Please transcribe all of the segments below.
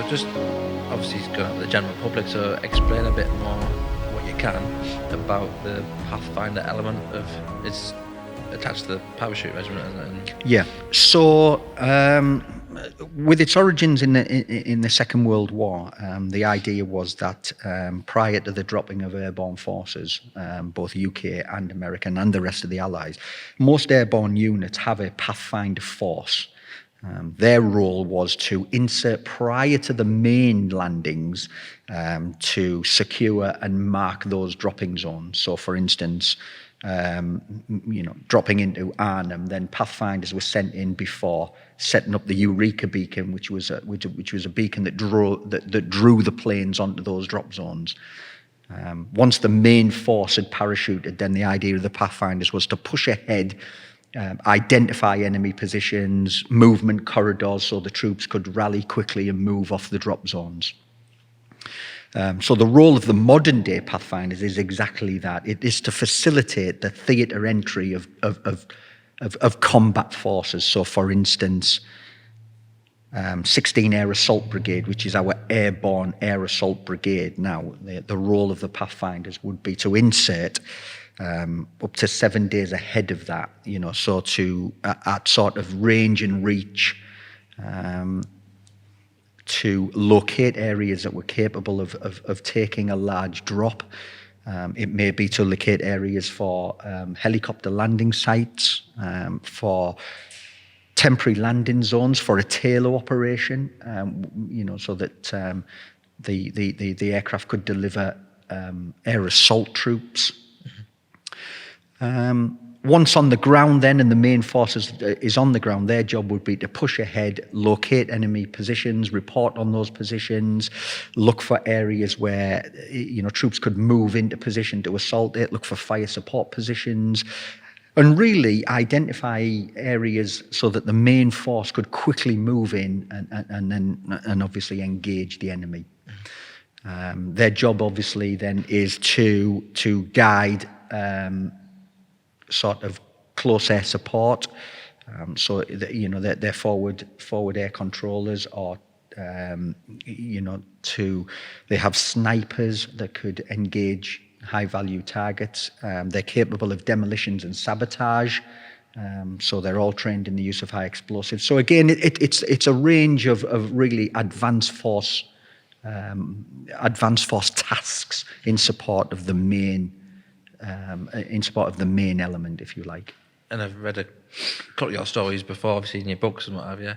just obviously it's going out to the general public, so explain a bit more what you can about the Pathfinder element of it's attached to the parachute regiment, isn't it? And yeah. So with its origins in the Second World War, the idea was that prior to the dropping of airborne forces, both UK and American and the rest of the Allies, most airborne units have a Pathfinder force. Their role was to insert prior to the main landings to secure and mark those dropping zones. So, for instance, dropping into Arnhem, then Pathfinders were sent in before setting up the Eureka beacon, which was a beacon that drew the planes onto those drop zones. Once the main force had parachuted, then the idea of the Pathfinders was to push ahead, identify enemy positions, movement corridors, so the troops could rally quickly and move off the drop zones. So the role of the modern day Pathfinders is exactly that. It is to facilitate the theatre entry of combat forces. So, for instance, 16 Air Assault Brigade, which is our airborne air assault brigade. Now, the role of the Pathfinders would be to insert up to 7 days ahead of that, so to at sort of range and reach, to locate areas that were capable of taking a large drop. It may be to locate areas for helicopter landing sites, for temporary landing zones, for a tailor operation, so that the aircraft could deliver air assault troops. Once on the ground then, and the main force is on the ground, their job would be to push ahead, locate enemy positions, report on those positions, look for areas where troops could move into position to assault it, look for fire support positions, and really identify areas so that the main force could quickly move in and obviously engage the enemy. Their job obviously then is to guide sort of close air support, so they're forward air controllers, or they have snipers that could engage high value targets. They're capable of demolitions and sabotage, so they're all trained in the use of high explosives. So again, it's a range of really advanced force tasks in support of the main element, if you like. And I've read a couple of your stories before, obviously in your books and what have you.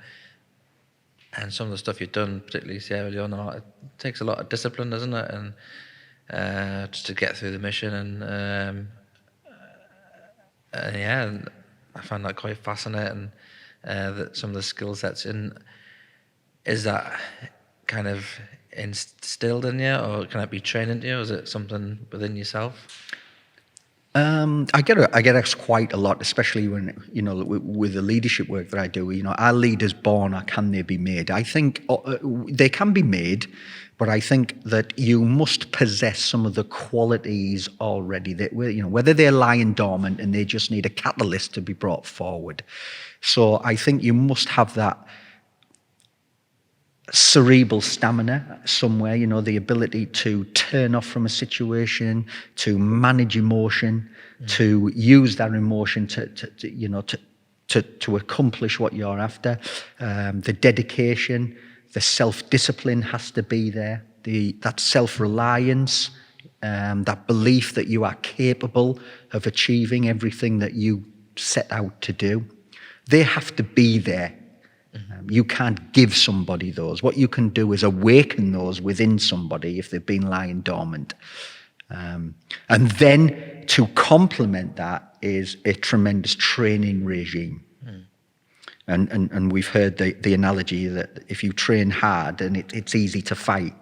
And some of the stuff you've done, particularly Sierra Leone, it takes a lot of discipline, doesn't it? And just to get through the mission, and I find that quite fascinating. That some of the skill sets is that kind of instilled in you, or can it be trained into you? Or is it something within yourself? I get asked quite a lot, especially when, with the leadership work that I do, are leaders born or can they be made? I think they can be made, but I think that you must possess some of the qualities already that, whether they're lying dormant and they just need a catalyst to be brought forward. So I think you must have that cerebral stamina somewhere, the ability to turn off from a situation, to manage emotion, to use that emotion to accomplish what you're after. The dedication, the self-discipline has to be there. That self-reliance, that belief that you are capable of achieving everything that you set out to do. They have to be there. You can't give somebody those. What you can do is awaken those within somebody if they've been lying dormant. And then to complement that is a tremendous training regime. And we've heard the analogy that if you train hard, then it's easy to fight.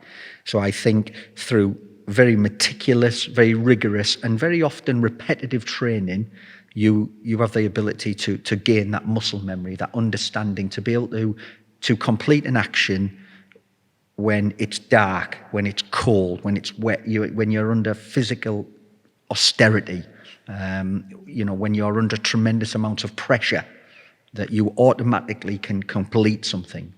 So I think through very meticulous, very rigorous, and very often repetitive training, you have the ability to gain that muscle memory, that understanding, to be able to complete an action when it's dark, when it's cold, when it's wet, when you're under physical austerity, when you're under tremendous amounts of pressure, that you automatically can complete something.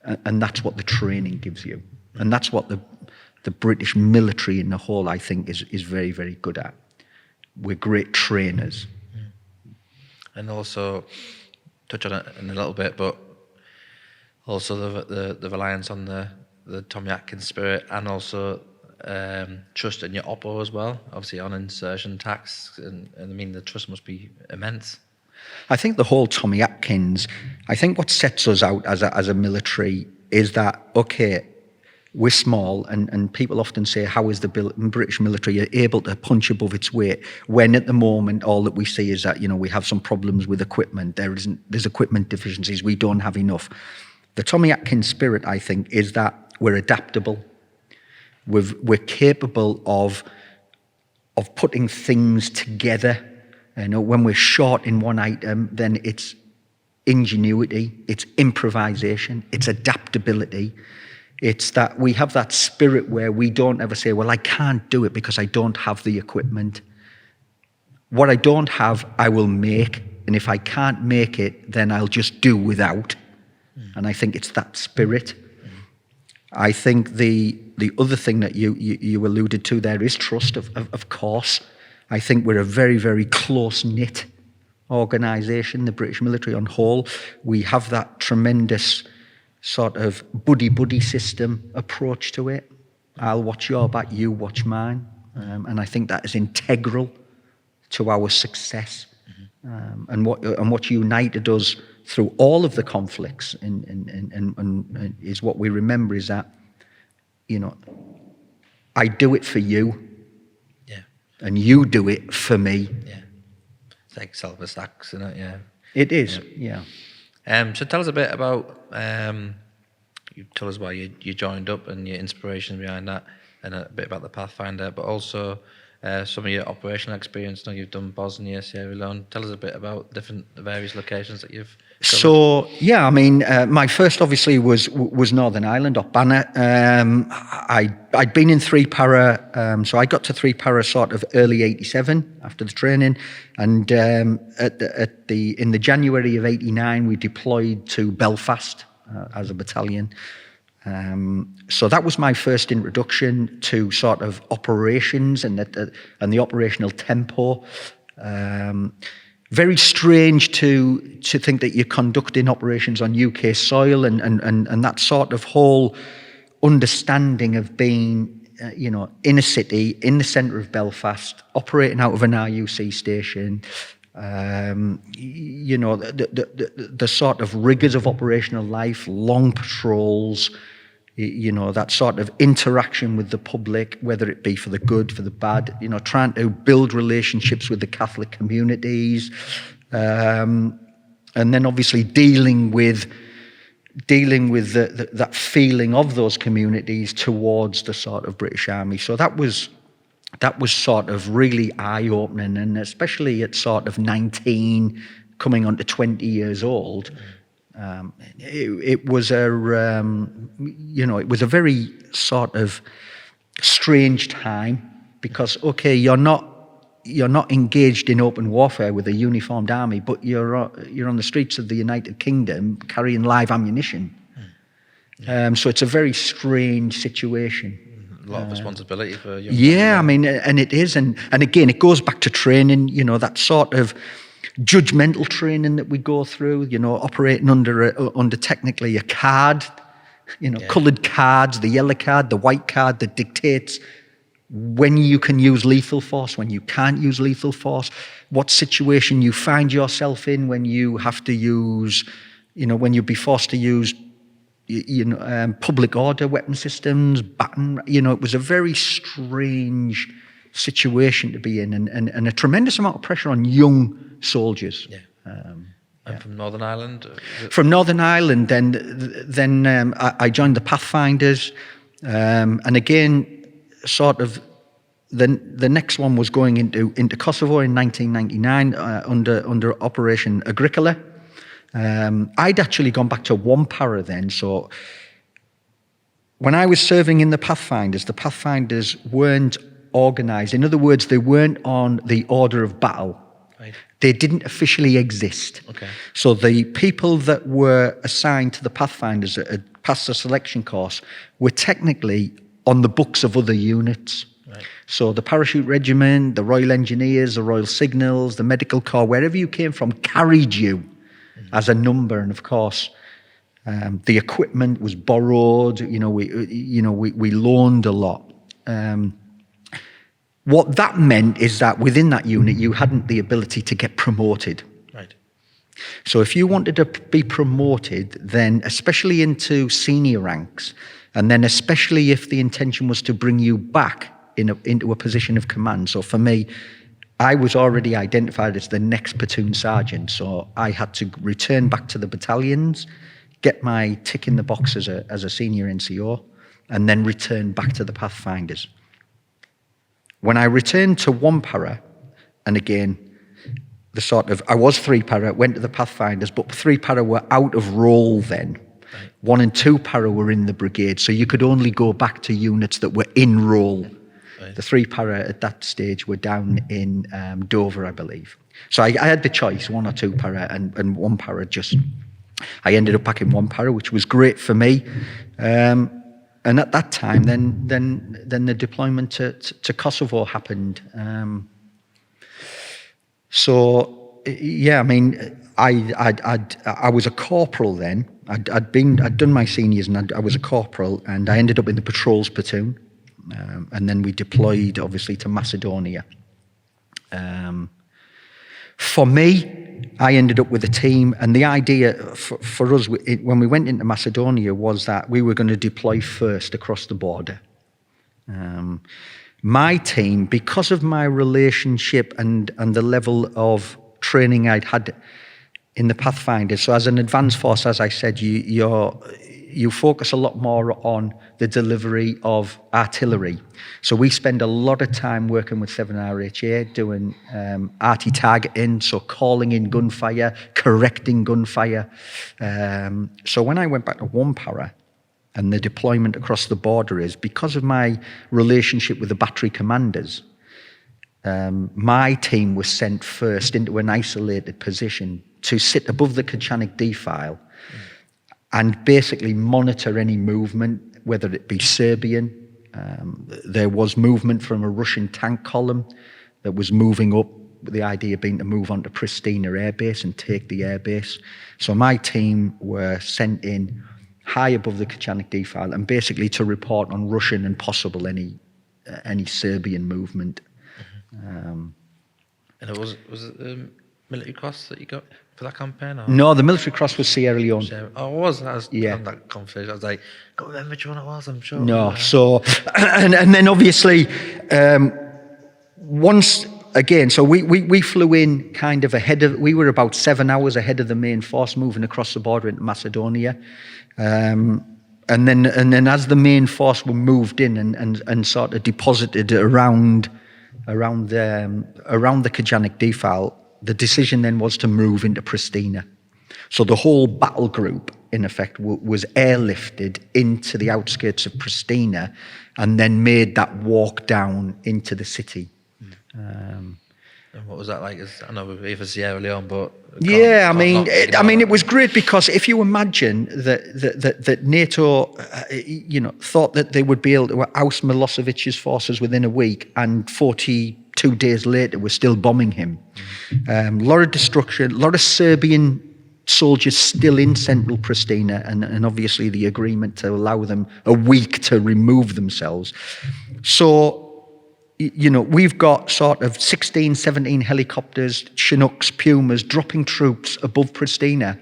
And that's what the training gives you. And that's what the British military in the whole, I think, is very, very good at. We're great trainers. And also, touch on it in a little bit, but also the reliance on the Tommy Atkins spirit, and also trust in your oppo as well, obviously on insertion tasks, and I mean the trust must be immense. I think the whole Tommy Atkins, I think what sets us out as a military is that, okay, we're small, and people often say, how is the British military able to punch above its weight, when at the moment all that we see is that, we have some problems with equipment, there's equipment deficiencies, we don't have enough. The Tommy Atkins spirit, I think, is that we're adaptable. We're capable of putting things together. When we're short in one item, then it's ingenuity, it's improvisation, it's adaptability. It's that we have that spirit where we don't ever say, well, I can't do it because I don't have the equipment. What I don't have, I will make. And if I can't make it, then I'll just do without. And I think it's that spirit. I think the other thing that you alluded to there is trust, of course. I think we're a very, very close-knit organisation, the British military on whole. We have that tremendous sort of buddy-buddy system approach to it. I'll watch your back, you watch mine. And I think that is integral to our success. And what united us through all of the conflicts and is what we remember is that, I do it for you. Yeah. And you do it for me. Yeah. It's like selfless acts, isn't it? Yeah. It is, yeah. So tell us a bit about, you tell us why you joined up and your inspiration behind that, and a bit about the Pathfinder, but also some of your operational experience. Now you've done Bosnia, Sierra Leone. Tell us a bit about the various locations that you've covered. So, yeah, I mean, my first obviously was Northern Ireland, up Banner. I'd been in 3 Para, so I got to 3 Para sort of early 87 after the training. And in the January of 89, we deployed to Belfast as a battalion. So that was my first introduction to sort of operations and the operational tempo. Very strange to think that you're conducting operations on UK soil and that sort of whole understanding of being, in a city, in the centre of Belfast, operating out of an RUC station. The sort of rigours of operational life, long patrols, that sort of interaction with the public, whether it be for the good, for the bad, trying to build relationships with the Catholic communities, and then obviously dealing with that feeling of those communities towards the sort of British Army. So that was sort of really eye-opening, and especially at sort of 19, coming on to 20 years old, it was a very sort of strange time, because okay, you're not engaged in open warfare with a uniformed army, but you're on the streets of the United Kingdom carrying live ammunition. So it's a very strange situation. A lot of responsibility for young yeah, I mean, and it is, and again, it goes back to training. That sort of judgmental training that we go through. Operating under technically a card, coloured cards, the yellow card, the white card that dictates when you can use lethal force, when you can't use lethal force, what situation you find yourself in when you have to use, when you'd be forced to use. Public order weapon systems, baton. It was a very strange situation to be in, and a tremendous amount of pressure on young soldiers. Yeah. And from Northern Ireland? From Northern Ireland, then I joined the Pathfinders, and again, sort of the next one was going into Kosovo in 1999 under Operation Agricola. I'd actually gone back to 1 Para then, so when I was serving in the Pathfinders weren't organised. In other words, they weren't on the order of battle. Right. They didn't officially exist. Okay. So the people that were assigned to the Pathfinders had passed the selection course, were technically on the books of other units. Right. So the Parachute Regiment, the Royal Engineers, the Royal Signals, the Medical Corps, wherever you came from, carried you as a number. And of course, the equipment was borrowed. We loaned a lot. What that meant is that within that unit, you hadn't the ability to get promoted. Right. So if you wanted to be promoted, then especially into senior ranks, and then especially if the intention was to bring you back into a position of command. So for me, I was already identified as the next platoon sergeant, so I had to return back to the battalions, get my tick in the box as a senior NCO, and then return back to the Pathfinders. When I returned to 1 para, and again, I was 3 para, went to the Pathfinders, but 3 para were out of role then. Right. 1 and 2 para were in the brigade, so you could only go back to units that were in role. Right. The 3 para at that stage were down in Dover, I believe. So I had the choice, 1 or 2 para, and 1 para I ended up back in 1 para, which was great for me. And at that time, then the deployment to Kosovo happened. So yeah, I mean, I was a corporal then. I'd done my seniors, and I was a corporal, and I ended up in the patrols platoon, and then we deployed obviously to Macedonia. For me, I ended up with a team, and the idea for us when we went into Macedonia was that we were going to deploy first across the border. My team, because of my relationship and the level of training I'd had in the Pathfinder, so as an advanced force, as I said, you focus a lot more on the delivery of artillery. So we spend a lot of time working with 7RHA, doing arty targeting, so calling in gunfire, correcting gunfire. So when I went back to 1 para, and the deployment across the border is, because of my relationship with the battery commanders, my team was sent first into an isolated position to sit above the Kachanik defile and basically monitor any movement, whether it be Serbian. There was movement from a Russian tank column that was moving up, with the idea being to move on to Pristina Air Base and take the air base. So my team were sent in high above the Kachanik defile and basically to report on Russian and possible any Serbian movement. And it was it military cross that you got for that campaign? Or? No, the military cross was Sierra Leone. Oh, it was. I was Yeah. on that conversation. I was like, I can't remember which one it was, I'm sure. No, so, and then obviously, once again, so we flew in kind of we were about 7 hours ahead of the main force moving across the border into Macedonia. And then as the main force were moved in and sort of deposited around the Kajanik defile, the decision then was to move into Pristina. So the whole battle group, in effect, was airlifted into the outskirts of Pristina and then made that walk down into the city. And what was that like? I know we're here for Sierra Leone, but yeah, it was great, because if you imagine that NATO, thought that they would be able to oust Milosevic's forces within a week, and 42 days later we're still bombing him. A lot of destruction, a lot of Serbian soldiers still in central Pristina, and obviously the agreement to allow them a week to remove themselves. So, we've got sort of 16, 17 helicopters, Chinooks, Pumas, dropping troops above Pristina.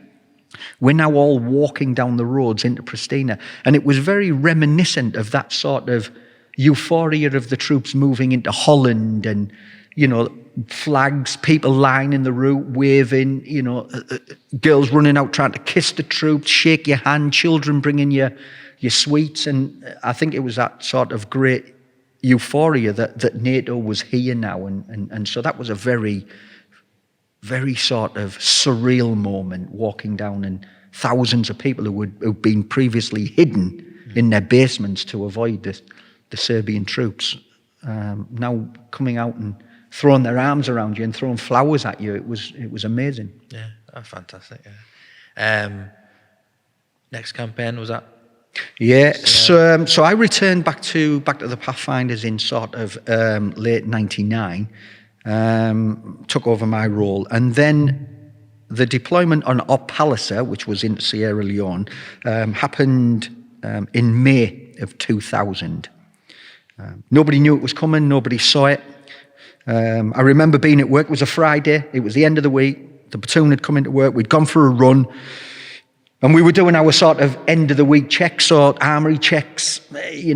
We're now all walking down the roads into Pristina. And it was very reminiscent of that sort of euphoria of the troops moving into Holland, and, flags, people lining the route, waving, girls running out trying to kiss the troops, shake your hand, children bringing your sweets. And I think it was that sort of great euphoria that NATO was here now, and so that was a very, very sort of surreal moment, walking down, and thousands of people who'd been previously hidden in their basements to avoid the Serbian troops, now coming out and throwing their arms around you and throwing flowers at you. It was amazing. Yeah, that's fantastic. Yeah. Next campaign, was that Yeah, so I returned back to the Pathfinders in sort of late '99, took over my role, and then the deployment on Op Palliser, which was in Sierra Leone, happened in May of 2000. Nobody knew it was coming, nobody saw it. I remember being at work, it was a Friday, it was the end of the week, the platoon had come into work, we'd gone for a run, and we were doing our sort of end of the week checks, so armory checks,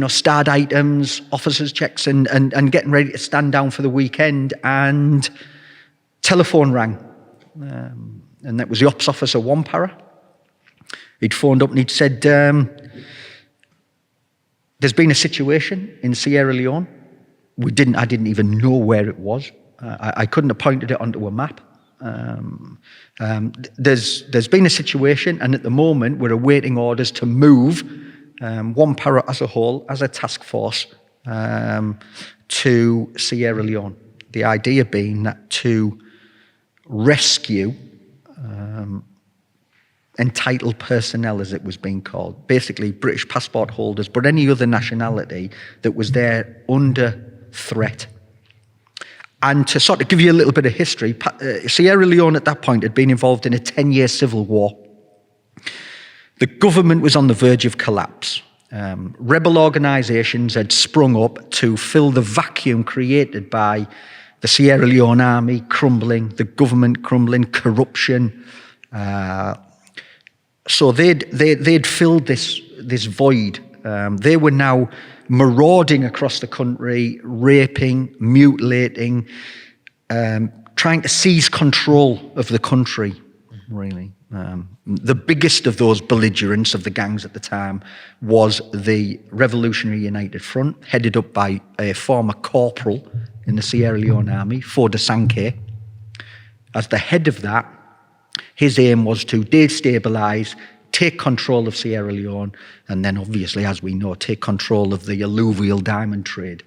starred items, officers checks, and getting ready to stand down for the weekend, and telephone rang. And that was the ops officer, one para. He'd phoned up and he'd said, there's been a situation in Sierra Leone. I didn't even know where it was. I couldn't have pointed it onto a map. There's been a situation, and at the moment we're awaiting orders to move one para as a whole, as a task force, to Sierra Leone. The idea being that to rescue entitled personnel, as it was being called, basically British passport holders, but any other nationality that was there under threat. And to sort of give you a little bit of history, Sierra Leone at that point had been involved in a 10-year civil war. The government was on the verge of collapse. Rebel organisations had sprung up to fill the vacuum created by the Sierra Leone army crumbling, the government crumbling, corruption. So they'd filled this void. They were now marauding across the country, raping, mutilating, trying to seize control of the country, really. The biggest of those belligerents of the gangs at the time was the Revolutionary United Front, headed up by a former corporal in the Sierra Leone army, Foda Sanke. As the head of that, his aim was to destabilise, take control of Sierra Leone, and then obviously, as we know, take control of the alluvial diamond trade,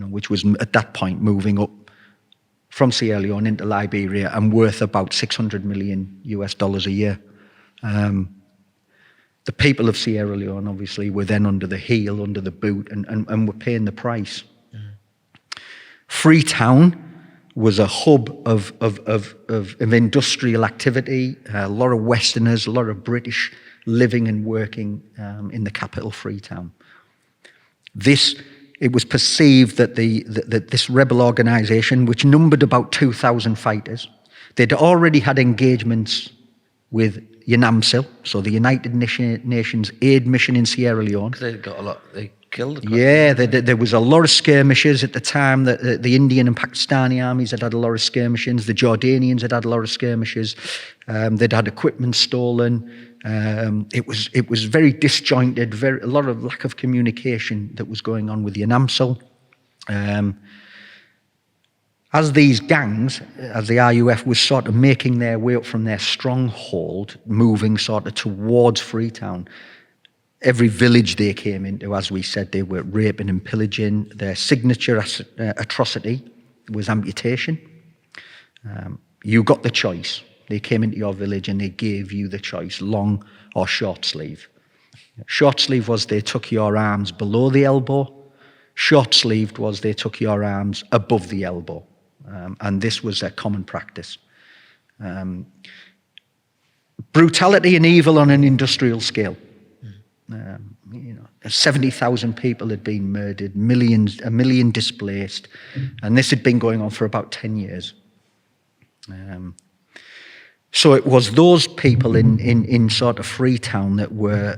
which was at that point moving up from Sierra Leone into Liberia and worth about $600 million a year. The people of Sierra Leone obviously were then under the heel, under the boot, and were paying the price. Freetown was a hub of industrial activity, a lot of Westerners, a lot of British living and working in the capital, Freetown. It was perceived that that this rebel organisation, which numbered about 2,000 fighters, they'd already had engagements with UNAMSIL, so the United Nations Aid Mission in Sierra Leone. They got a lot. They killed. Yeah, there was a lot of skirmishes at the time. The Indian and Pakistani armies had a lot of skirmishes. The Jordanians had a lot of skirmishes. They'd had equipment stolen. It was very disjointed. A lot of lack of communication that was going on with UNAMSIL. As these gangs, as the RUF was sort of making their way up from their stronghold, moving sort of towards Freetown, every village they came into, as we said, they were raping and pillaging. Their signature atrocity was amputation. You got the choice. They came into your village and they gave you the choice, long or short sleeve. Short sleeve was they took your arms below the elbow. Short sleeved was they took your arms above the elbow. And this was a common practice. Brutality and evil on an industrial scale. 70,000 people had been murdered, a million displaced, and this had been going on for about 10 years. So it was those people in sort of Freetown that were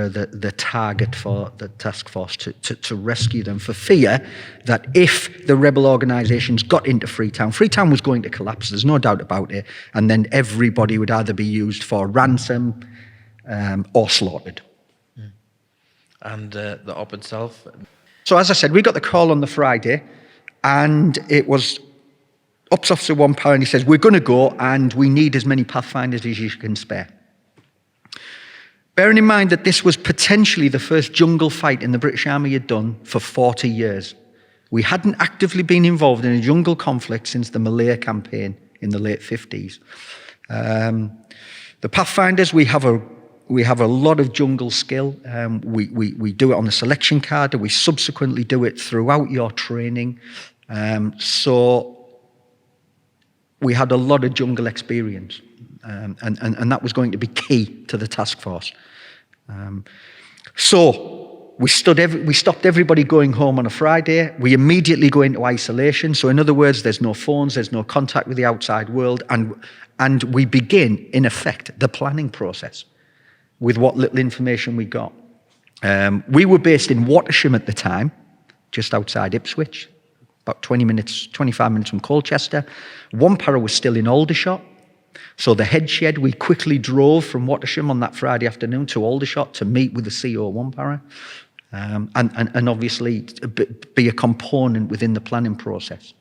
the target for the task force to rescue them, for fear that if the rebel organisations got into Freetown was going to collapse, there's no doubt about it, and then everybody would either be used for ransom or slaughtered. And the op itself? So as I said, we got the call on the Friday, and it was Ops Officer 1 Power, and he says, we're going to go and we need as many Pathfinders as you can spare. Bearing in mind that this was potentially the first jungle fight in the British Army had done for 40 years. We hadn't actively been involved in a jungle conflict since the Malaya campaign in the late 50s. The Pathfinders, we have we have a lot of jungle skill. We do it on the selection card, and we subsequently do it throughout your training. So we had a lot of jungle experience, and that was going to be key to the task force. So we stopped everybody going home on a Friday. We immediately go into isolation. So in other words, there's no phones, there's no contact with the outside world, and we begin, in effect, the planning process with what little information we got. We were based in Watersham at the time, just outside Ipswich, about 25 minutes from Colchester. One para was still in Aldershot. So the head shed, we quickly drove from Watersham on that Friday afternoon to Aldershot to meet with the CO1 para, and obviously be a component within the planning process.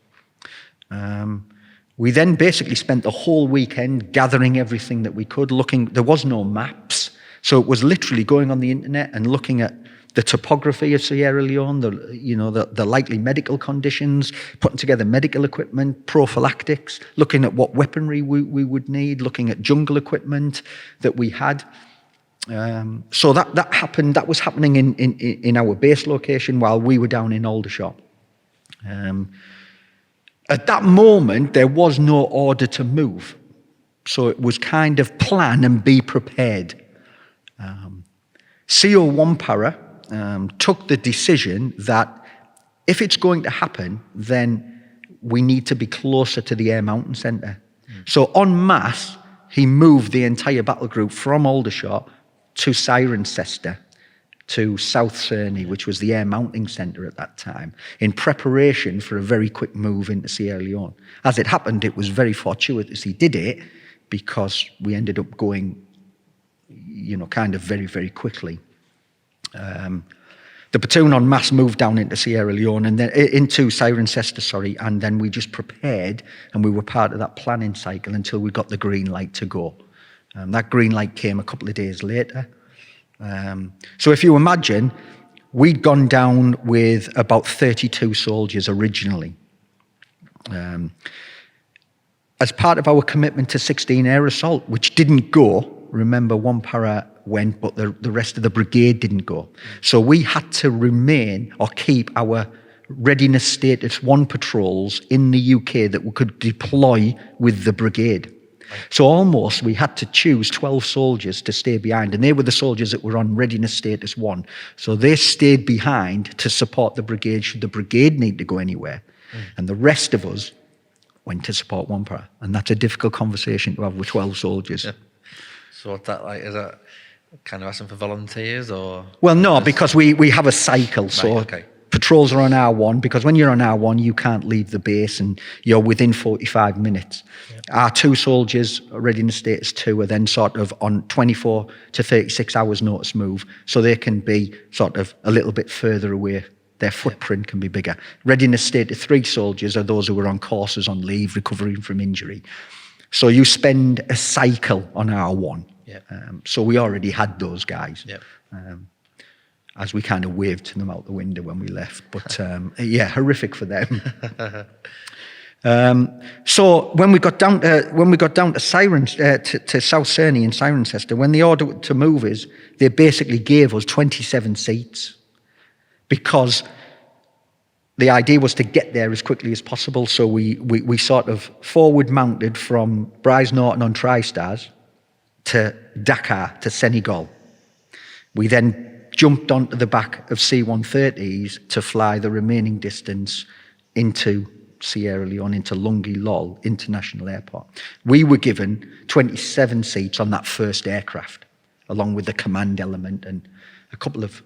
We then basically spent the whole weekend gathering everything that we could, there was no maps. So it was literally going on the internet and looking at the topography of Sierra Leone, the likely medical conditions, putting together medical equipment, prophylactics, looking at what weaponry we would need, looking at jungle equipment that we had. So that happened. That was happening in our base location while we were down in Aldershot. At that moment, there was no order to move. So it was kind of plan and be prepared. CO1 para took the decision that if it's going to happen, then we need to be closer to the Air Mountain Centre. So en masse, he moved the entire battle group from Aldershot to Cirencester, to South Cerney, which was the Air Mounting Centre at that time, in preparation for a very quick move into Sierra Leone. As it happened, it was very fortuitous he did it, because we ended up going, kind of very, very quickly. The platoon en masse moved down into Sierra Leone and then into Cirencester, and then we just prepared, and we were part of that planning cycle until we got the green light to go. That green light came a couple of days later. So if you imagine, we'd gone down with about 32 soldiers originally. As part of our commitment to 16 air assault, which didn't go, remember one para went, but the rest of the brigade didn't go. So we had to remain or keep our readiness status 1 patrols in the UK that we could deploy with the brigade. So almost we had to choose 12 soldiers to stay behind, and they were the soldiers that were on readiness status 1. So they stayed behind to support the brigade should the brigade need to go anywhere. And the rest of us went to support one para. And that's a difficult conversation to have with 12 soldiers. Yeah. So what's that like? Is that kind of asking for volunteers, or? Well, no, because we have a cycle. So right, okay. Patrols are on R1, because when you're on R1, you can't leave the base and you're within 45 minutes. Yeah. R2 soldiers, readiness status 2, are then sort of on 24 to 36 hours notice move. So they can be sort of a little bit further away. Their footprint can be bigger. Readiness status 3 soldiers are those who are on courses on leave, recovering from injury. So you spend a cycle on R1. Yeah. So we already had those guys. Yeah. As we kind of waved to them out the window when we left. But yeah, horrific for them. So when we got down to to South Cerney and Cirencester, when the order to move is, they basically gave us 27 seats, because the idea was to get there as quickly as possible. So we sort of forward mounted from Bryce Norton on TriStars to Dakar to Senegal. We then jumped onto the back of C-130s to fly the remaining distance into Sierra Leone, into Lungi Lol International Airport. We were given 27 seats on that first aircraft, along with the command element and a couple of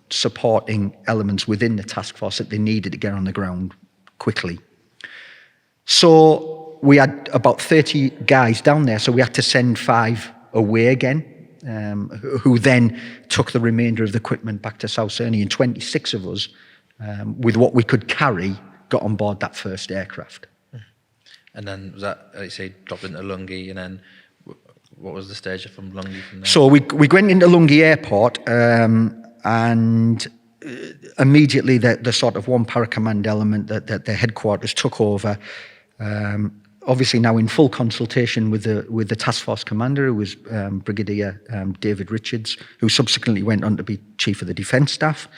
supporting elements within the task force that they needed to get on the ground quickly. So we had about 30 guys down there, so we had to send 5 away again, who then took the remainder of the equipment back to South Cerney, and 26 of us, with what we could carry, got on board that first aircraft. And then was that, like you say, dropped into Lungi, and then what was the stage from Lungi from there? So we went into Lungi Airport, and immediately the sort of one para command element that the headquarters took over, obviously now in full consultation with the task force commander, who was Brigadier David Richards, who subsequently went on to be Chief of the Defence Staff.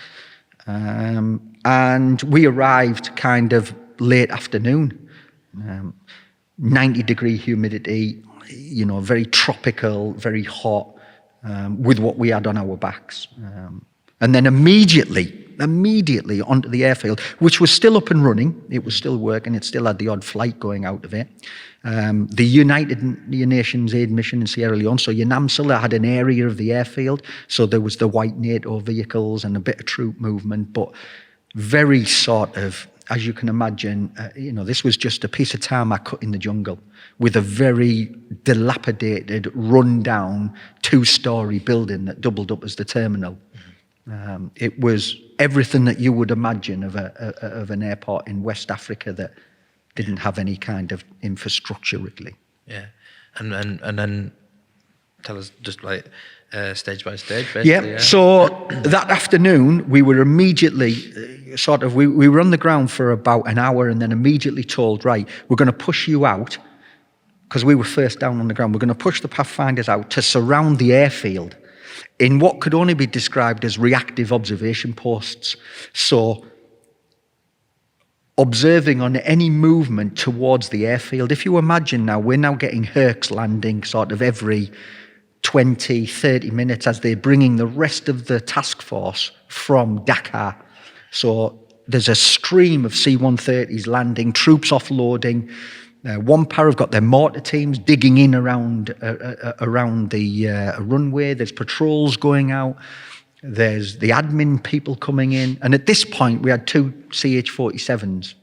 And we arrived kind of late afternoon, 90-degree humidity, very tropical, very hot, with what we had on our backs. And then immediately onto the airfield, which was still up and running. It was still working. It still had the odd flight going out of it. The United Nations aid mission in Sierra Leone, so UNAMSL had an area of the airfield. So there was the white NATO vehicles and a bit of troop movement, but very sort of, as you can imagine, this was just a piece of tarmac cut in the jungle with a very dilapidated, run-down, 2-story building that doubled up as the terminal. It was everything that you would imagine of an airport in West Africa that didn't have any kind of infrastructure, really. Yeah, and then tell us just like stage by stage, basically. Yeah. So that afternoon, we were immediately we were on the ground for about an hour, and then immediately told, right, we're going to push you out, because we were first down on the ground. We're going to push the Pathfinders out to surround the airfield in what could only be described as reactive observation posts. So observing on any movement towards the airfield. If you imagine now, we're now getting Hercs landing sort of every 20, 30 minutes as they're bringing the rest of the task force from Dakar. So there's a stream of C-130s landing, troops offloading. One pair have got their mortar teams digging in around the runway. There's patrols going out. There's the admin people coming in. And at this point, we had 2 CH-47s.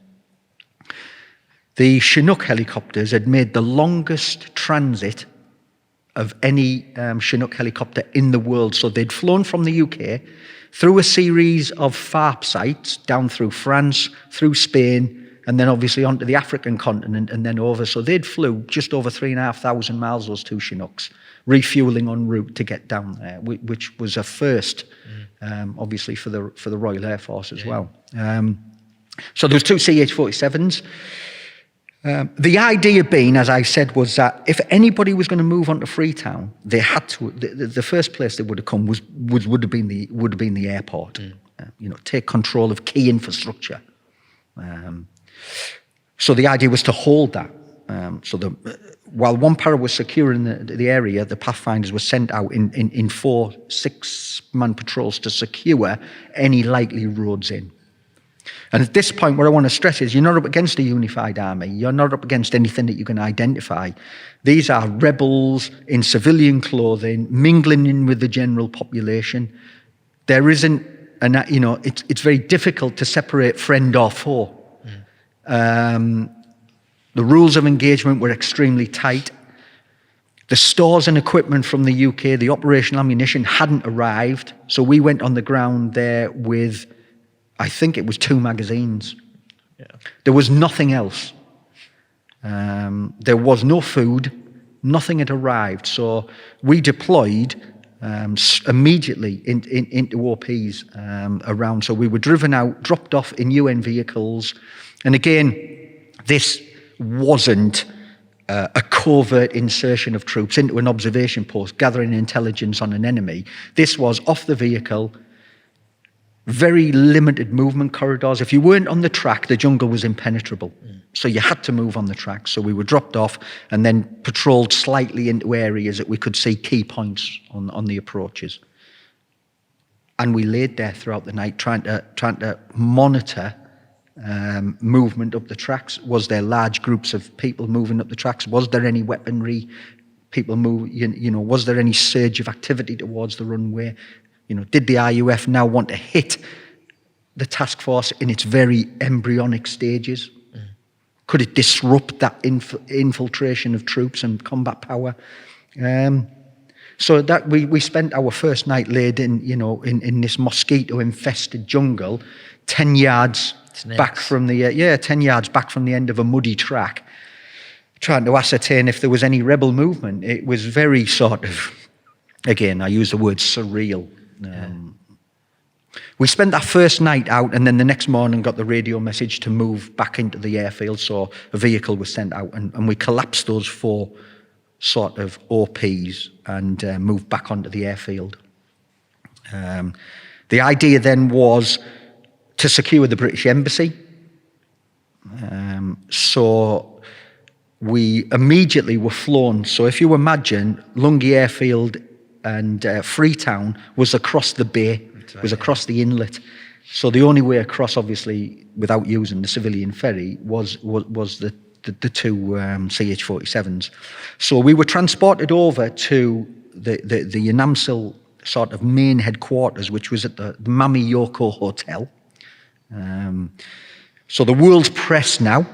The Chinook helicopters had made the longest transit of any Chinook helicopter in the world. So they'd flown from the UK through a series of FARP sites, down through France, through Spain, and then obviously onto the African continent and then over. So they'd flew just over 3,500 miles, those 2 Chinooks, refueling en route to get down there, which was a first, obviously, for the Royal Air Force as well. So there was 2 CH-47s. The idea being, as I said, was that if anybody was going to move on to Freetown, they had to. The first place they would have come would have been the airport. Take control of key infrastructure. So the idea was to hold that. While one para was securing the area, the Pathfinders were sent out in 4 6-man patrols to secure any likely roads in. And at this point, what I want to stress is you're not up against a unified army. You're not up against anything that you can identify. These are rebels in civilian clothing, mingling in with the general population. There isn't, it's very difficult to separate friend or foe. The rules of engagement were extremely tight. The stores and equipment from the UK, the operational ammunition hadn't arrived. So we went on the ground there with, I think it was 2 magazines. Yeah. There was nothing else. There was no food. Nothing had arrived. So we deployed immediately into OPs around. So we were driven out, dropped off in UN vehicles. And again, this wasn't a covert insertion of troops into an observation post, gathering intelligence on an enemy. This was off the vehicle, very limited movement corridors. If you weren't on the track, the jungle was impenetrable. So you had to move on the track. So we were dropped off and then patrolled slightly into areas that we could see key points on the approaches. And we laid there throughout the night trying to monitor movement up the tracks. Was there large groups of people moving up the tracks? Was there any weaponry? People move, was there any surge of activity towards the runway? Did the RUF now want to hit the task force in its very embryonic stages? Could it disrupt that infiltration of troops and combat power? So that we spent our first night laid in this mosquito-infested jungle, 10 yards back from the 10 yards back from the end of a muddy track, trying to ascertain if there was any rebel movement. It was very sort of, again, I use the word surreal. We spent that first night out, and then the next morning got the radio message to move back into the airfield. So a vehicle was sent out, and we collapsed those 4 sort of OPs and moved back onto the airfield. The idea then was to secure the British Embassy. So we immediately were flown. So if you imagine, Lungi Airfield and Freetown was across the bay, was across the inlet. So the only way across, obviously, without using the civilian ferry, was the 2 CH-47s. So we were transported over to the UNAMSL sort of main headquarters, which was at the Mami Yoko Hotel. So the world's press now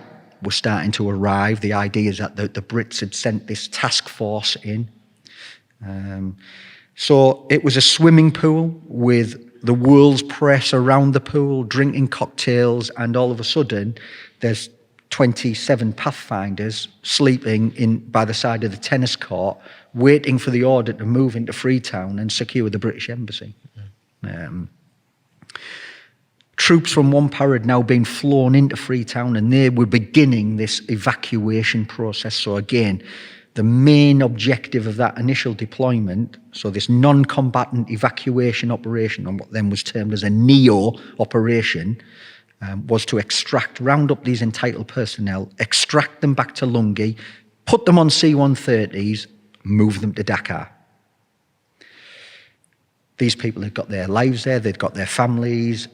was starting to arrive. The idea is that the Brits had sent this task force in. So it was a swimming pool with the world's press around the pool, drinking cocktails, and all of a sudden there's 27 Pathfinders sleeping by the side of the tennis court, waiting for the order to move into Freetown and secure the British Embassy. Troops from one para had now been flown into Freetown, and they were beginning this evacuation process. So again, the main objective of that initial deployment, so this non-combatant evacuation operation, and what then was termed as a NEO operation, was to round up these entitled personnel, extract them back to Lungi, put them on C-130s, move them to Dakar. These people had got their lives there, they'd got their families.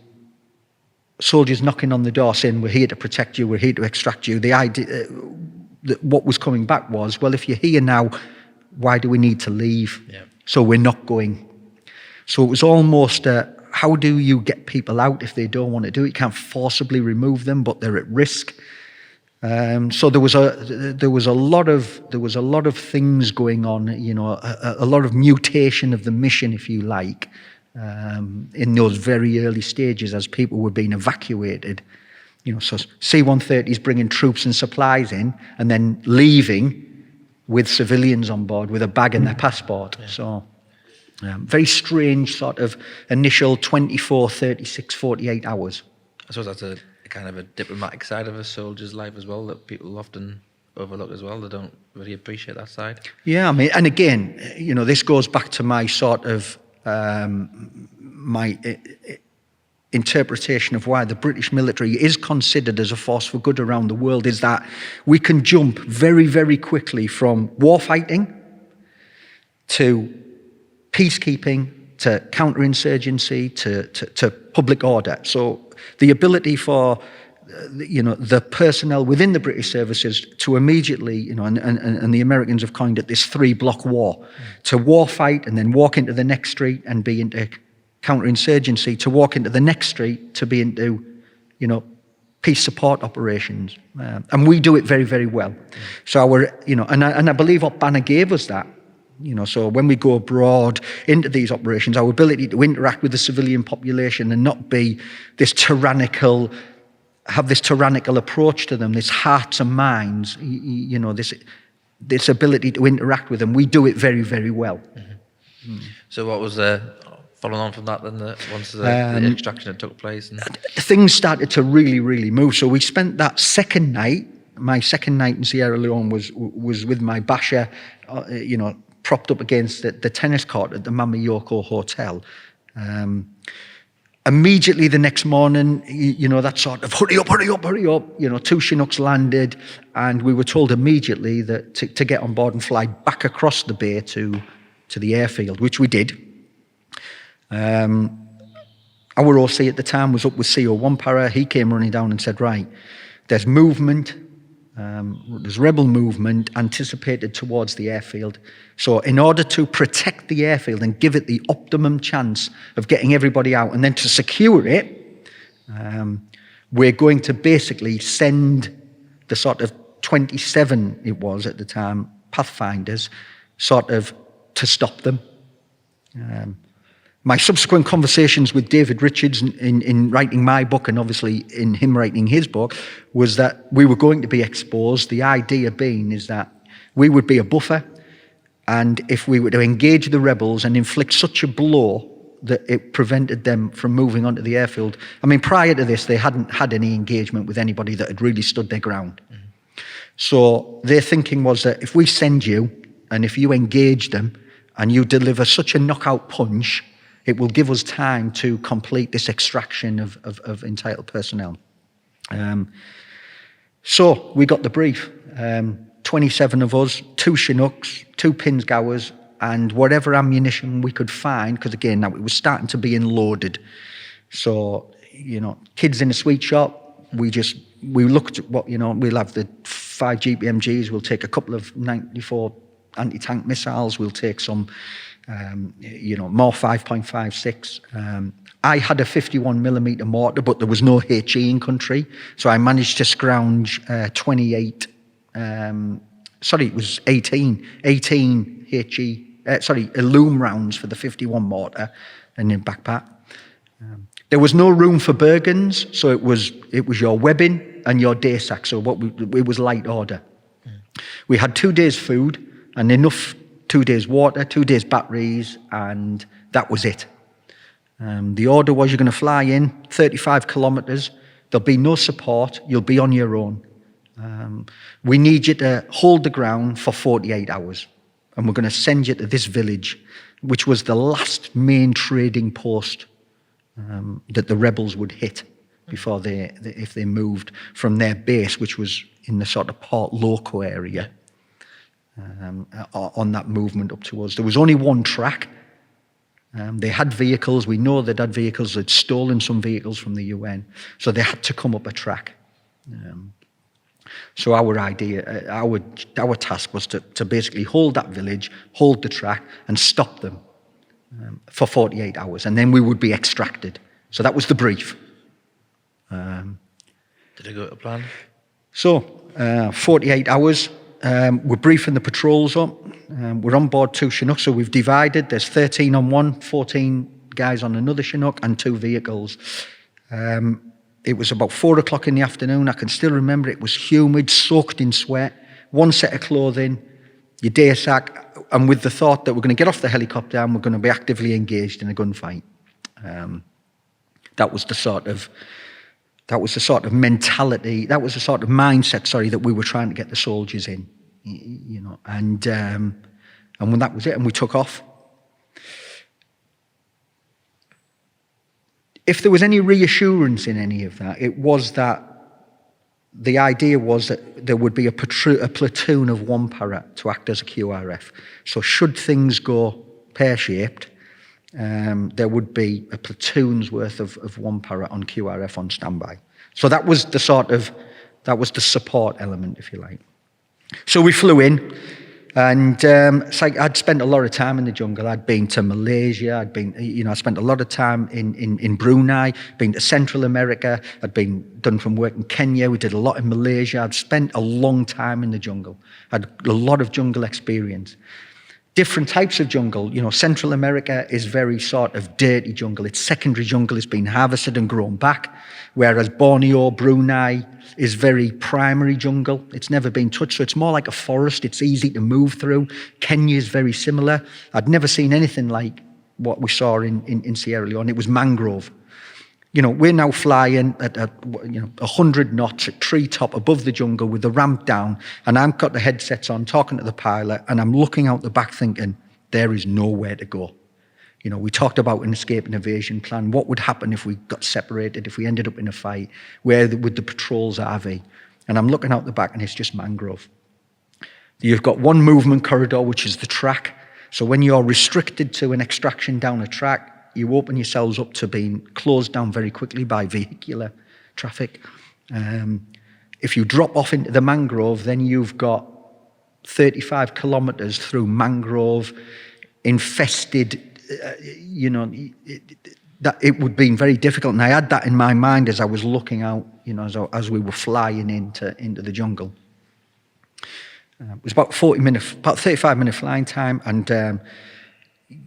Soldiers knocking on the door saying, we're here to protect you, we're here to extract you. The idea, what was coming back was, well, if you're here now, why do we need to leave? Yeah. So we're not going. So it was almost how do you get people out if they don't want to do it? You can't forcibly remove them, but they're at risk. So there was a lot of things going on, a lot of mutation of the mission, if you like, in those very early stages as people were being evacuated. So C-130s bringing troops and supplies in, and then leaving with civilians on board with a bag and their passport. Yeah. So very strange sort of initial 24, 36, 48 hours. I suppose that's a kind of a diplomatic side of a soldier's life as well that people often overlook as well. They don't really appreciate that side. Yeah, I mean, and again, this goes back to my sort of my interpretation of why the British military is considered as a force for good around the world, is that we can jump very, very quickly from warfighting to peacekeeping to counterinsurgency to public order. So the ability for the personnel within the British services to immediately, and the Americans have coined it this 3-block war, to war fight and then walk into the next street and be into counterinsurgency, to walk into the next street to be into, peace support operations. And we do it very, very well. So and I believe what Banner gave us that. So when we go abroad into these operations, our ability to interact with the civilian population and not be have this tyrannical approach to them, this hearts and minds, this ability to interact with them, we do it very, very well. Mm-hmm. So what was following on from that then, once the extraction had took place? Things started to really, really move. So we spent that second night, my second night in Sierra Leone was with my basher, propped up against the tennis court at the Mami Yoko Hotel. Immediately the next morning, that sort of hurry up, 2 Chinooks landed, and we were told immediately that to get on board and fly back across the bay to the airfield, which we did. Our OC at the time was up with CO1 para. He came running down and said, right, there's movement, there's rebel movement anticipated towards the airfield. So in order to protect the airfield and give it the optimum chance of getting everybody out and then to secure it, we're going to basically send the sort of 27, it was at the time, Pathfinders, sort of to stop them. My subsequent conversations with David Richards in writing my book, and obviously in him writing his book, was that we were going to be exposed. The idea being is that we would be a buffer, and if we were to engage the rebels and inflict such a blow that it prevented them from moving onto the airfield. I mean, prior to this, they hadn't had any engagement with anybody that had really stood their ground. So their thinking was that if we send you, and if you engage them, and you deliver such a knockout punch, it will give us time to complete this extraction of entitled personnel. So we got the brief. 27 of us, 2 Chinooks, 2 Pinsgowers, and whatever ammunition we could find, because again, now it was starting to be unloaded. So, kids in a sweet shop, we looked at what, we'll have the 5 GPMGs, we'll take a couple of 94 anti-tank missiles, we'll take some, more 5.56. I had a 51mm mortar, but there was no HE in country, so I managed to scrounge 18 HE, Loom rounds for the 51 mortar and then backpack. There was no room for Bergens, so it was your webbing and your day sack. So it was light order. We had 2 days food and enough 2 days water, 2 days batteries, and that was it. The order was you're going to fly in 35 kilometres. There'll be no support. You'll be on your own. We need you to hold the ground for 48 hours. And we're going to send you to this village, which was the last main trading post that the rebels would hit before if they moved from their base, which was in the sort of Port Loco area, on that movement up to us. There was only one track. They had vehicles. We know they'd had vehicles. They'd stolen some vehicles from the UN. So they had to come up a track. So our task was to basically hold that village, hold the track, and stop them for 48 hours. And then we would be extracted. So that was the brief. Did it go to plan? So 48 hours. We're briefing the patrols up. We're on board 2 Chinooks, so we've divided. There's 13 on one, 14 guys on another Chinook, and 2 vehicles. It was about 4 o'clock in the afternoon. I can still remember it was humid, soaked in sweat, 1 set of clothing, your day sack, and with the thought that we're going to get off the helicopter and we're going to be actively engaged in a gunfight. That was the sort of mentality, that was the sort of mindset, that we were trying to get the soldiers in, and when that was it, and we took off. If there was any reassurance in any of that, it was that the idea was that there would be a platoon of 1 para to act as a QRF. So should things go pear-shaped, there would be a platoon's worth of 1 para on QRF on standby. So that was the support element, if you like. So we flew in, and I'd spent a lot of time in the jungle. I'd been to Malaysia. I spent a lot of time in Brunei, been to Central America. I'd done some work in Kenya. We did a lot in Malaysia. I'd spent a long time in the jungle. I had a lot of jungle experience. Different types of jungle. Central America is very sort of dirty jungle. It's secondary jungle. It's been harvested and grown back. Whereas Borneo, Brunei is very primary jungle. It's never been touched. So it's more like a forest. It's easy to move through. Kenya is very similar. I'd never seen anything like what we saw in Sierra Leone. It was mangrove. We're now flying at 100 knots at treetop above the jungle with the ramp down, and I've got the headsets on, talking to the pilot, and I'm looking out the back thinking, there is nowhere to go. We talked about an escape and evasion plan. What would happen if we got separated, if we ended up in a fight? Where would the patrols RV? And I'm looking out the back, and it's just mangrove. You've got one movement corridor, which is the track. So when you're restricted to an extraction down a track, you open yourselves up to being closed down very quickly by vehicular traffic. If you drop off into the mangrove, then you've got 35 kilometres through mangrove, infested, that it would be very difficult. And I had that in my mind as I was looking out, as we were flying into the jungle. It was about 35-minute flying time, and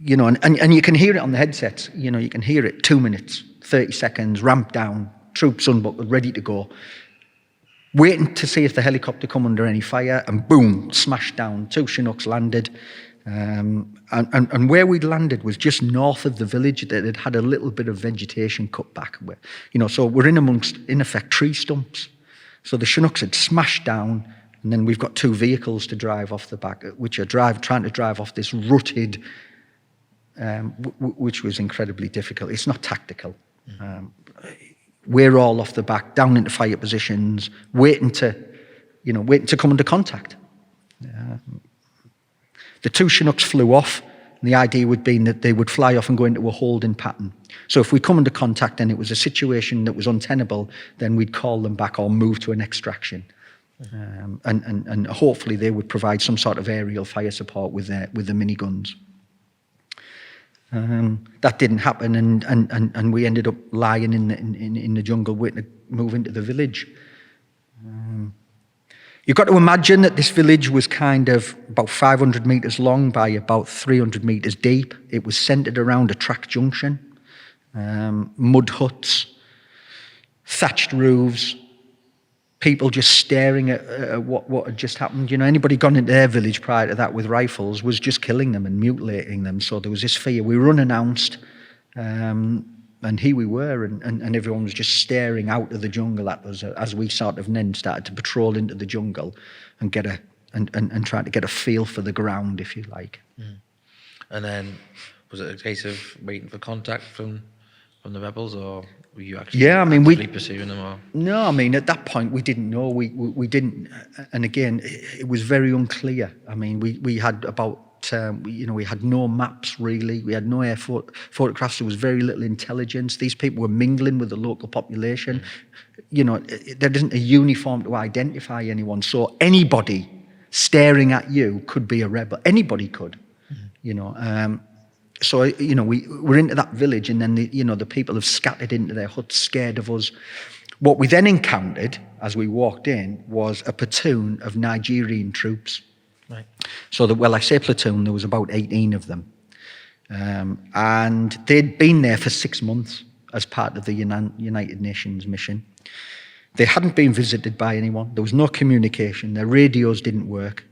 and you can hear it on the headsets. You can hear it 2 minutes, 30 seconds, ramp down, troops unbuckled, ready to go. Waiting to see if the helicopter come under any fire, and boom, smashed down. 2 Chinooks landed. And where we'd landed was just north of the village that had had a little bit of vegetation cut back. So we're in amongst, in effect, tree stumps. So the Chinooks had smashed down, and then we've got two vehicles to drive off the back, which are trying to drive off this rutted, which was incredibly difficult. It's not tactical. We're all off the back, down into fire positions, waiting to come under contact. The two Chinooks flew off, and the idea would be that they would fly off and go into a holding pattern. So if we come under contact and it was a situation that was untenable, then we'd call them back or move to an extraction. And hopefully they would provide some sort of aerial fire support with the miniguns. That didn't happen, and we ended up lying in the jungle waiting to move into the village. You've got to imagine that this village was kind of about 500 metres long by about 300 metres deep. It was centred around a track junction, mud huts, thatched roofs, people just staring at what had just happened. Anybody gone into their village prior to that with rifles was just killing them and mutilating them. So there was this fear. We were unannounced, and here we were, and everyone was just staring out of the jungle at us as we sort of then started to patrol into the jungle and and try to get a feel for the ground, if you like. And then, was it a case of waiting for contact from the rebels, or were you actually actively pursuing them? Or? No, at that point we didn't know. We didn't, and again, it was very unclear. We had about. We had no maps really. We had no air photographs. There was very little intelligence. These people were mingling with the local population. There isn't a uniform to identify anyone. So anybody staring at you could be a rebel. Anybody could. So we were into that village, and then the people have scattered into their huts, scared of us. What we then encountered as we walked in was a platoon of Nigerian troops. Right. So I say platoon, there was about 18 of them. And they'd been there for 6 months as part of the United Nations mission. They hadn't been visited by anyone. There was no communication. Their radios didn't work.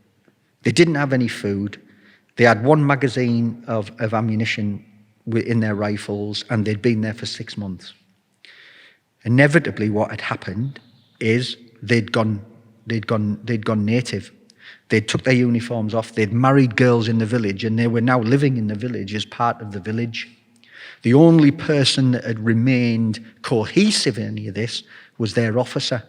They didn't have any food. They had one magazine of ammunition in their rifles, and they'd been there for 6 months. Inevitably, what had happened is they'd gone native. They'd took their uniforms off, they'd married girls in the village, and they were now living in the village as part of the village. The only person that had remained cohesive in any of this was their officer,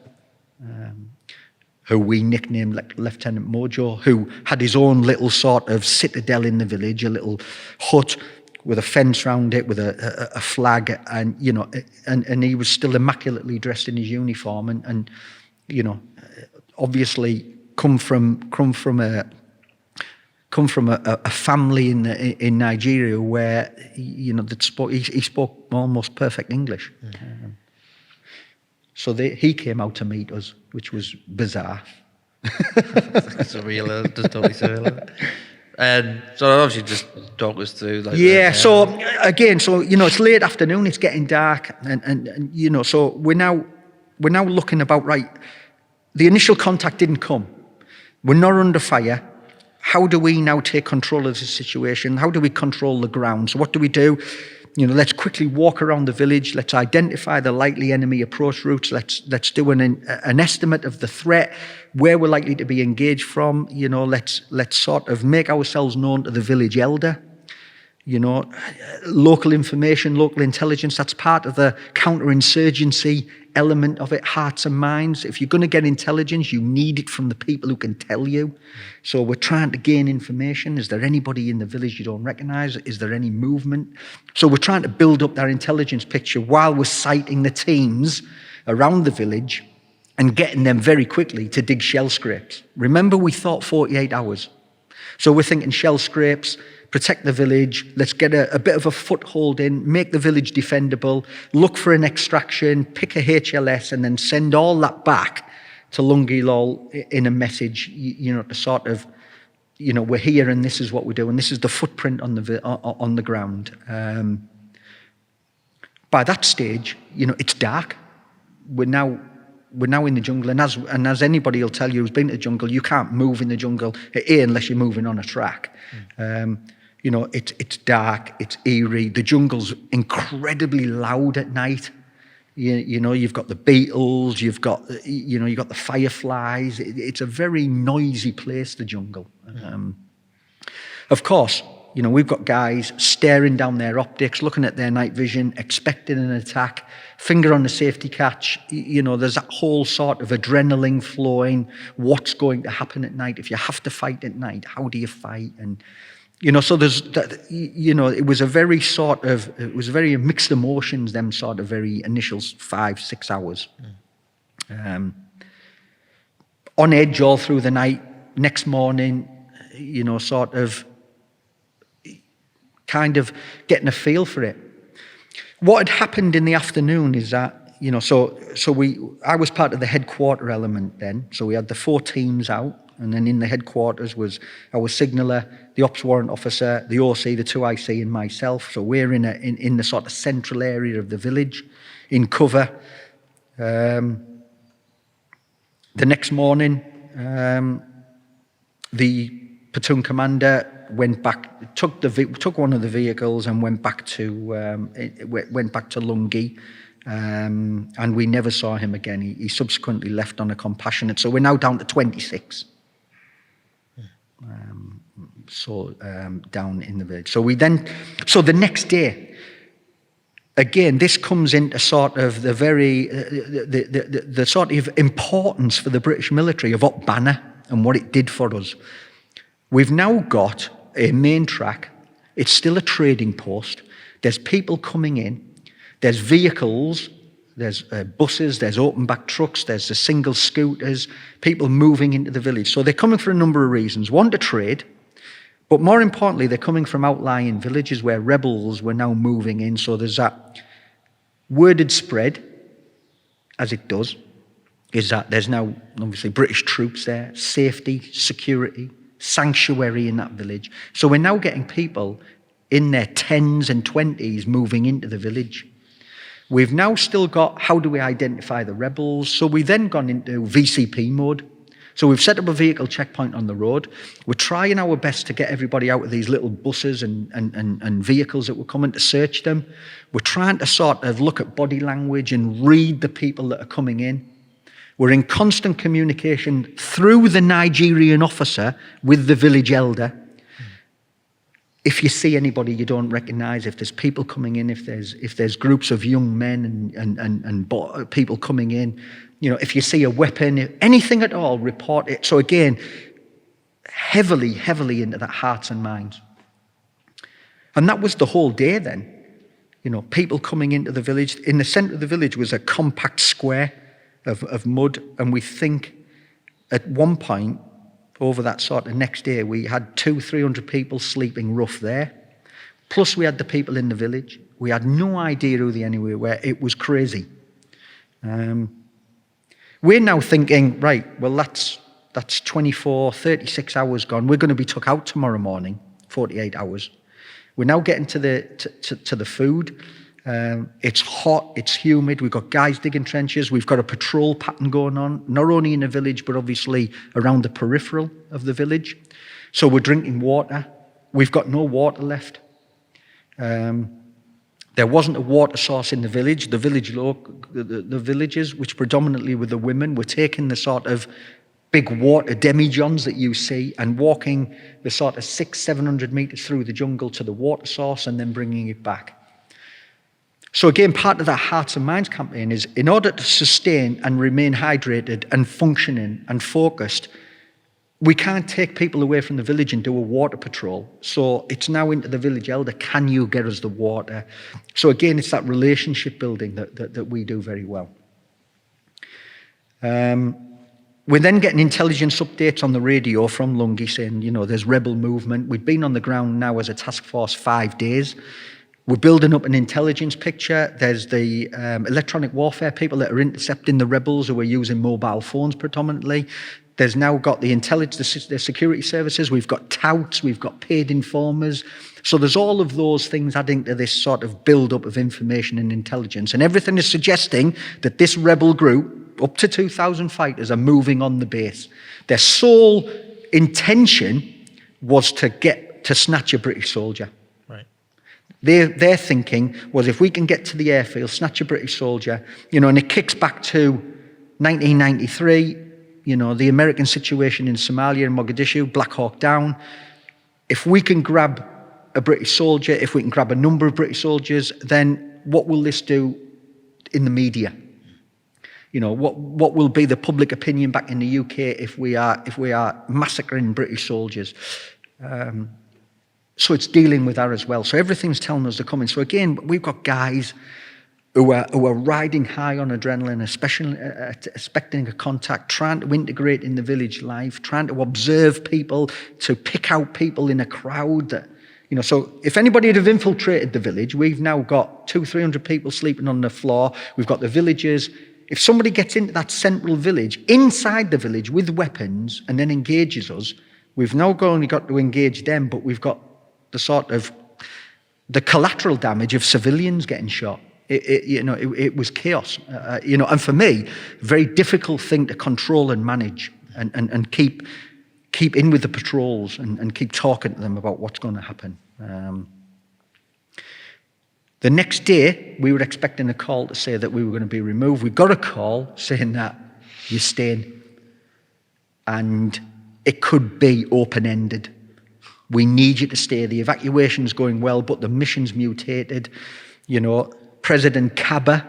who we nicknamed Lieutenant Mojo, who had his own little sort of citadel in the village, a little hut with a fence around it, with a flag, and he was still immaculately dressed in his uniform, and obviously come from a family in Nigeria where he spoke almost perfect English. So he came out to meet us, which was bizarre. Surreal, just totally surreal. And so obviously just talk us through. So again, it's late afternoon, it's getting dark, and so we're now looking about, right, the initial contact didn't come. We're not under fire. How do we now take control of the situation? How do we control the ground? So what do we do? Let's quickly walk around the village. Let's identify the likely enemy approach routes. Let's do an estimate of the threat, where we're likely to be engaged from. Let's sort of make ourselves known to the village elder. Local information, local intelligence, that's part of the counterinsurgency element of it, hearts and minds. If you're going to get intelligence, you need it from the people who can tell you. So we're trying to gain information. Is there anybody in the village you don't recognise? Is there any movement? So we're trying to build up that intelligence picture while we're sighting the teams around the village and getting them very quickly to dig shell scrapes. Remember, we thought 48 hours. So we're thinking shell scrapes, protect the village, let's get a bit of a foothold in, make the village defendable, look for an extraction, pick a HLS, and then send all that back to Lungi Lol in a message, to sort of, we're here and this is what we're doing. This is the footprint on the ground. By that stage, it's dark. We're now in the jungle, and as anybody will tell you who's been to the jungle, you can't move in the jungle unless you're moving on a track. It's dark, it's eerie. The jungle's incredibly loud at night. You've got the beetles, you've got the fireflies. It's a very noisy place, the jungle. Of course, we've got guys staring down their optics, looking at their night vision, expecting an attack, finger on the safety catch. There's that whole sort of adrenaline flowing. What's going to happen at night? If you have to fight at night, how do you fight? And so there's that. It was a very mixed emotions. Them sort of very initial 5-6 hours, on edge all through the night. Next morning, sort of kind of getting a feel for it. What had happened in the afternoon is that, I was part of the headquarter element then. So we had the 4 teams out, and then in the headquarters was our signaller, the ops warrant officer, the OC, the 2 IC, and myself. So we're in the sort of central area of the village, in cover. The next morning, the platoon commander went back, took one of the vehicles and went back to Lungi, and we never saw him again. He subsequently left on a compassionate. So we're now down to 26. Down in the village. So the next day, again, this comes into sort of the very the sort of importance for the British military of Up Banner and what it did for us. We've now got a main track. It's still a trading post. There's people coming in. There's vehicles. There's buses. There's open back trucks. There's the single scooters. People moving into the village. So they're coming for a number of reasons. One, to trade. But more importantly, they're coming from outlying villages where rebels were now moving in. So there's that worded spread, as it does, is that there's now obviously British troops there, safety, security, sanctuary in that village. So we're now getting people in their 10s and 20s moving into the village. We've now still got, how do we identify the rebels? So we've then gone into VCP mode. So we've set up a vehicle checkpoint on the road. We're trying our best to get everybody out of these little buses and vehicles that were coming to search them. We're trying to sort of look at body language and read the people that are coming in. We're in constant communication through the Nigerian officer with the village elder. If you see anybody you don't recognise, if there's people coming in, if there's groups of young men and people coming in, if you see a weapon, anything at all, report it. So again, heavily into that hearts and minds. And that was the whole day then. People coming into the village. In the centre of the village was a compact square of mud, and we think at one point over that sort of next day we had 200-300 people sleeping rough there, plus we had the people in the village. We had no idea who the enemy were. It was crazy. We're now thinking, right, well that's 24, 36 hours gone. We're going to be took out tomorrow morning, 48 hours. We're now getting to the food. It's hot, it's humid, we've got guys digging trenches, we've got a patrol pattern going on, not only in the village, but obviously around the peripheral of the village. So we're drinking water. We've got no water left. There wasn't a water source in the village. The villagers, which predominantly were the women, were taking the sort of big water demijohns that you see and walking the sort of 600-700 meters through the jungle to the water source and then bringing it back. So again, part of that Hearts and Minds campaign is, in order to sustain and remain hydrated and functioning and focused, we can't take people away from the village and do a water patrol. So it's now into the village elder, can you get us the water? So again, it's that relationship building that we do very well. We're then getting intelligence updates on the radio from Lungi saying, there's rebel movement. We've been on the ground now as a task force 5 days. We're building up an intelligence picture. There's the electronic warfare people that are intercepting the rebels who are using mobile phones predominantly. There's now got the intelligence, the security services. We've got touts. We've got paid informers. So there's all of those things adding to this sort of build-up of information and intelligence. And everything is suggesting that this rebel group up to 2,000 fighters are moving on the base. Their sole intention was to snatch a British soldier. Right. Their thinking was, if we can get to the airfield, snatch a British soldier, and it kicks back to 1993, the American situation in Somalia and Mogadishu, Black Hawk Down. If we can grab a British soldier, if we can grab a number of British soldiers, then what will this do in the media? What will be the public opinion back in the UK if we are massacring British soldiers? So it's dealing with that as well. So everything's telling us they're coming. So again, we've got guys who are riding high on adrenaline, especially expecting a contact, trying to integrate in the village life, trying to observe people, to pick out people in a crowd. So if anybody had have infiltrated the village, we've now got 200-300 people sleeping on the floor. We've got the villagers. If somebody gets into that central village, inside the village with weapons, and then engages us, we've now only got to engage them, but we've got the collateral damage of civilians getting shot. It was chaos. And for me, a very difficult thing to control and manage, and keep in with the patrols and keep talking to them about what's going to happen. The next day, we were expecting a call to say that we were going to be removed. We got a call saying that you're staying, and it could be open-ended. We need you to stay. The evacuation's going well, but the mission's mutated. President Kaba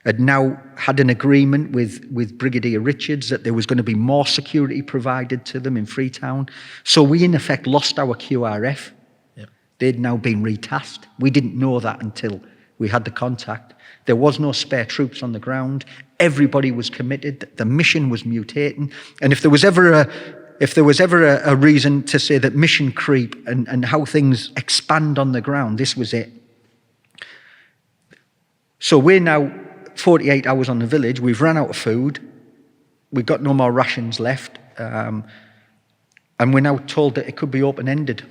had now had an agreement with Brigadier Richards that there was going to be more security provided to them in Freetown. So we, in effect, lost our QRF. Yep. They'd now been retasked. We didn't know that until we had the contact. There was no spare troops on the ground. Everybody was committed. The mission was mutating. And if there was ever a reason to say that mission creep and how things expand on the ground, this was it. So we're now 48 hours on the village. We've run out of food. We've got no more rations left. And we're now told that it could be open-ended.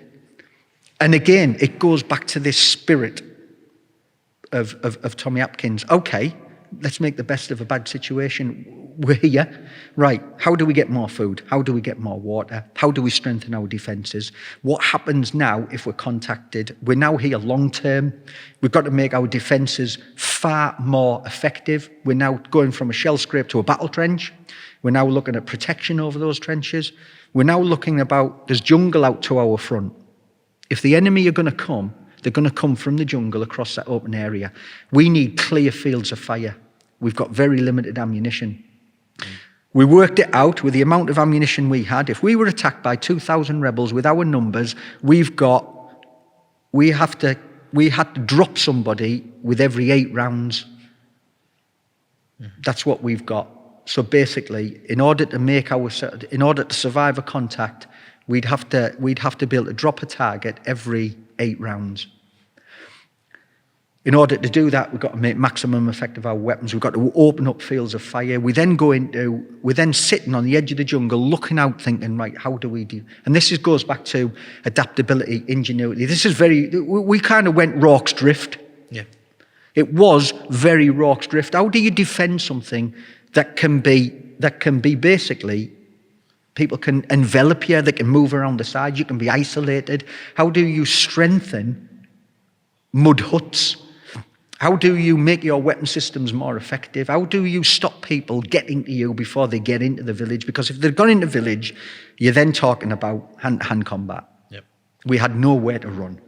And again, it goes back to this spirit of Tommy Atkins. Okay, let's make the best of a bad situation. We're here. Right, how do we get more food? How do we get more water? How do we strengthen our defences? What happens now if we're contacted? We're now here long term. We've got to make our defences far more effective. We're now going from a shell scrape to a battle trench. We're now looking at protection over those trenches. We're now looking about, there's jungle out to our front. If the enemy are going to come, they're going to come from the jungle across that open area. We need clear fields of fire. We've got very limited ammunition. We worked it out with the amount of ammunition we had. If we were attacked by 2,000 rebels with our numbers, we had to drop somebody with every 8 rounds. That's what we've got. So basically, in order to survive a contact, we'd have to be able to drop a target every 8 rounds. In order to do that, we've got to make maximum effect of our weapons. We've got to open up fields of fire. We're then sitting on the edge of the jungle, looking out, thinking, right, how do we do? And this goes back to adaptability, ingenuity. We kind of went Rorke's Drift. Yeah. It was very Rorke's Drift. How do you defend something that can be basically, people can envelop you, they can move around the sides, you can be isolated? How do you strengthen mud huts? How do you make your weapon systems more effective? How do you stop people getting to you before they get into the village? Because if they've gone into the village, you're then talking about hand-to-hand combat. Yep. We had nowhere to run.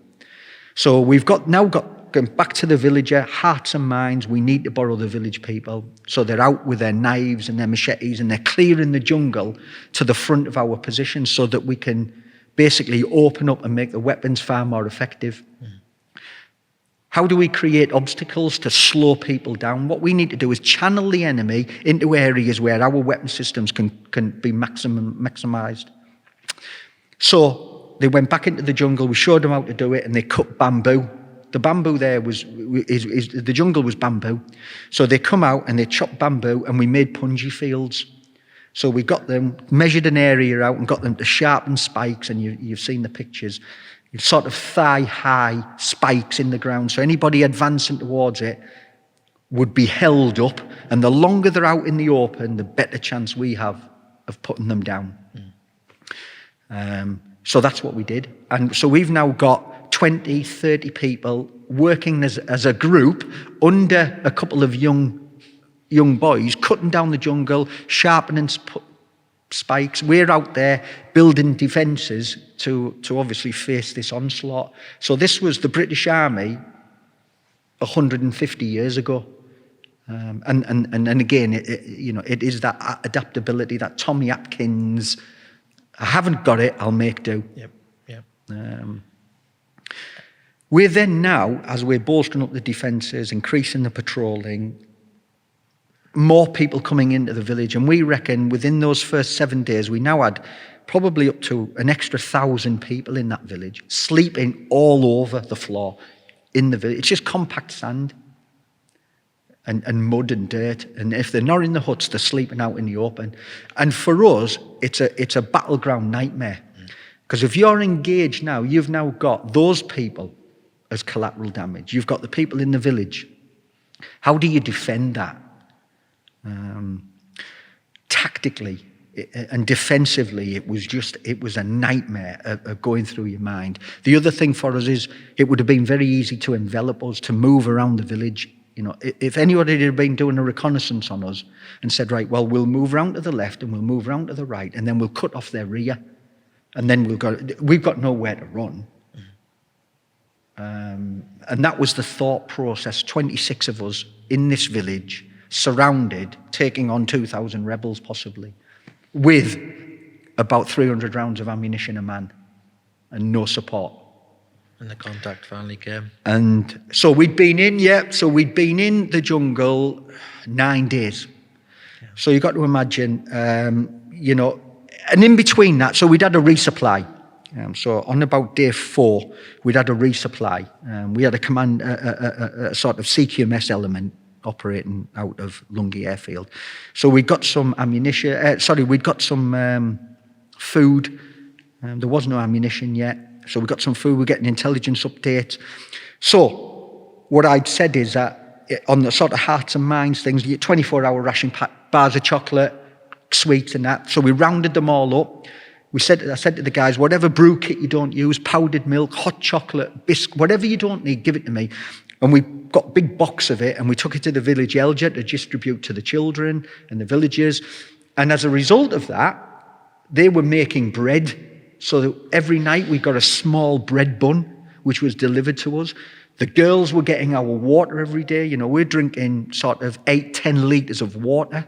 So we've now got going back to the villager, hearts and minds. We need to borrow the village people. So they're out with their knives and their machetes and they're clearing the jungle to the front of our position so that we can basically open up and make the weapons far more effective. How do we create obstacles to slow people down? What we need to do is channel the enemy into areas where our weapon systems can be maximized. So they went back into the jungle, we showed them how to do it, and they cut bamboo. The bamboo there the jungle was bamboo. So they come out and they chop bamboo, and we made punji fields. So we got them, measured an area out and got them to sharpen spikes, and you've seen the pictures. Sort of thigh-high spikes in the ground. So anybody advancing towards it would be held up, and the longer they're out in the open, the better chance we have of putting them down. So that's what we did. And so we've now got 20, 30 people working as a group under a couple of young boys, cutting down the jungle, sharpening spikes. We're out there building defences to obviously face this onslaught. So this was the British Army 150 years ago. And again, it is that adaptability, that Tommy Atkins, I haven't got it, I'll make do. Yep. We're then now, as we're bolstering up the defences, increasing the patrolling, more people coming into the village, and we reckon within those first 7 days, we now had probably up to an extra 1,000 people in that village, sleeping all over the floor in the village. It's just compact sand and mud and dirt, and if they're not in the huts, they're sleeping out in the open. And for us, it's a battleground nightmare, because if you're engaged now, you've now got those people as collateral damage. You've got the people in the village. How do you defend that? Tactically and defensively, it was a nightmare of going through your mind. The other thing for us is it would have been very easy to envelop us, to move around the village. If anybody had been doing a reconnaissance on us and said, right, well, we'll move round to the left and we'll move round to the right, and then we'll cut off their rear, and then we've got nowhere to run. And that was the thought process. 26 of us in this village, surrounded, taking on 2,000 rebels possibly, with about 300 rounds of ammunition a man and no support. And the contact finally came. And so we'd been in the jungle 9 days. Yeah. So you've got to imagine, and in between that, so we'd had a resupply. So on about day 4, we'd had a resupply. We had a sort of CQMS element operating out of Lungi Airfield. So we got some ammunition, we'd got some food. There was no ammunition yet. So we got some food, we're getting intelligence updates. So what I'd said is that on the sort of hearts and minds things, you get 24-hour ration pack, bars of chocolate, sweets and that. So we rounded them all up. I said to the guys, whatever brew kit you don't use, powdered milk, hot chocolate, biscuit, whatever you don't need, give it to me. And we got a big box of it, and we took it to the village elder to distribute to the children and the villagers. And as a result of that, they were making bread. So that every night we got a small bread bun, which was delivered to us. The girls were getting our water every day. We're drinking sort of 8-10 litres of water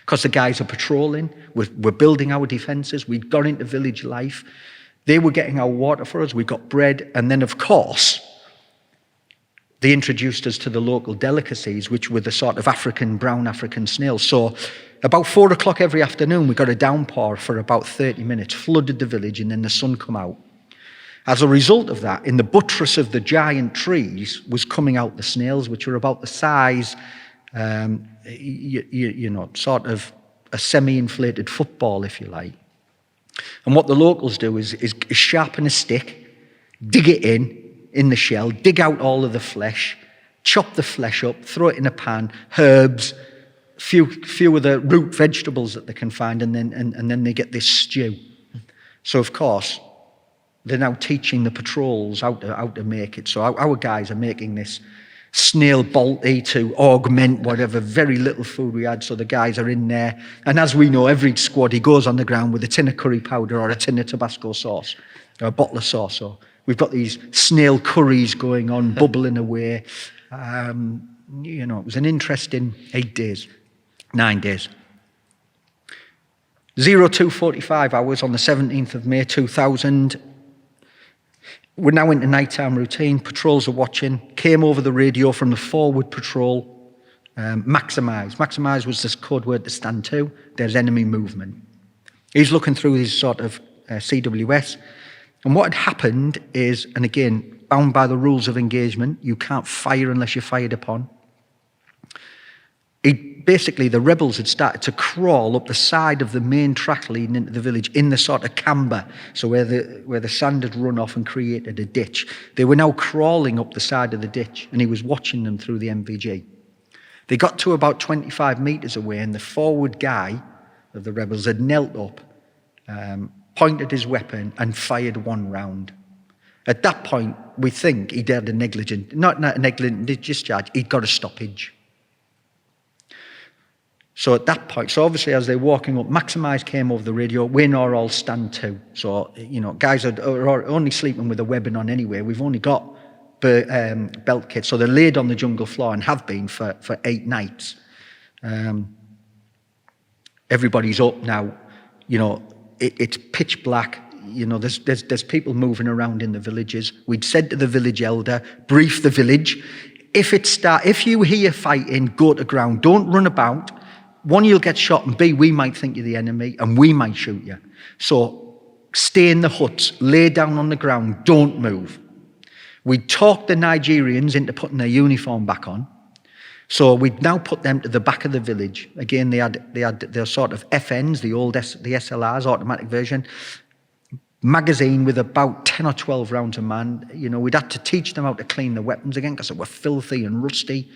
because the guys are patrolling. We're building our defences. We'd gone into village life. They were getting our water for us. We got bread. And then, of course, they introduced us to the local delicacies, which were the sort of brown African snails. So about 4 o'clock every afternoon, we got a downpour for about 30 minutes, flooded the village, and then the sun come out. As a result of that, in the buttress of the giant trees was coming out the snails, which were about the size, sort of a semi-inflated football, if you like. And what the locals do is sharpen a stick, dig it in the shell, dig out all of the flesh, chop the flesh up, throw it in a pan, herbs, few of the root vegetables that they can find, and then they get this stew. So of course, they're now teaching the patrols how to make it. So our guys are making this snail balti to augment whatever very little food we had. So the guys are in there, and as we know, every squad, he goes on the ground with a tin of curry powder or a tin of Tabasco sauce or a bottle of sauce. So we've got these snail curries going on, bubbling away. It was an interesting 9 days. 02:45 hours on the 17th of May 2000. We're now into nighttime routine. Patrols are watching. Came over the radio from the forward patrol. Maximise. Maximise was this code word to stand to. There's enemy movement. He's looking through his sort of CWS. And what had happened is, and again, bound by the rules of engagement, you can't fire unless you're fired upon. Basically, the rebels had started to crawl up the side of the main track leading into the village in the sort of camber, so where the sand had run off and created a ditch. They were now crawling up the side of the ditch, and he was watching them through the MVG. They got to about 25 metres away, and the forward guy of the rebels had knelt up, pointed his weapon and fired one round. At that point, we think he'd had a not a negligent discharge, he'd got a stoppage. So at that point, so obviously as they're walking up, Maximise came over the radio, we're now all stand to. So, guys are only sleeping with a weapon on anyway. We've only got belt kits. So they're laid on the jungle floor and have been for 8 nights. Everybody's up now. It's pitch black. There's people moving around in the villages. We'd said to the village elder, brief the village. If you hear fighting, go to ground. Don't run about. 1, you'll get shot, and B, we might think you're the enemy, and we might shoot you. So stay in the huts, lay down on the ground, don't move. We'd talked the Nigerians into putting their uniform back on. So we'd now put them to the back of the village. Again, they had their sort of FNs, the SLRs, automatic version, magazine with about 10 or 12 rounds a man. We'd had to teach them how to clean the weapons again because they were filthy and rusty.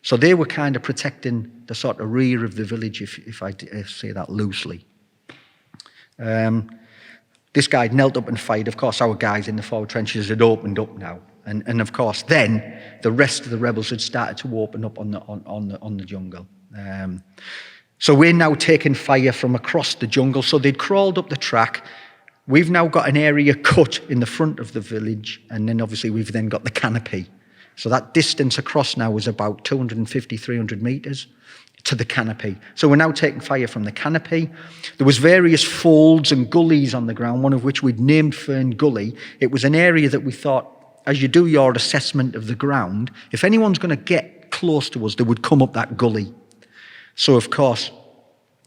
So they were kind of protecting the sort of rear of the village, if I say that loosely. This guy had knelt up and fired. Of course, our guys in the forward trenches had opened up now. And of course, then the rest of the rebels had started to open up on the jungle. So we're now taking fire from across the jungle. So they'd crawled up the track. We've now got an area cut in the front of the village. And then obviously we've then got the canopy. So that distance across now is about 250, 300 metres to the canopy. So we're now taking fire from the canopy. There was various folds and gullies on the ground, one of which we'd named Fern Gully. It was an area that we thought, as you do your assessment of the ground, if anyone's going to get close to us, they would come up that gully. So, of course,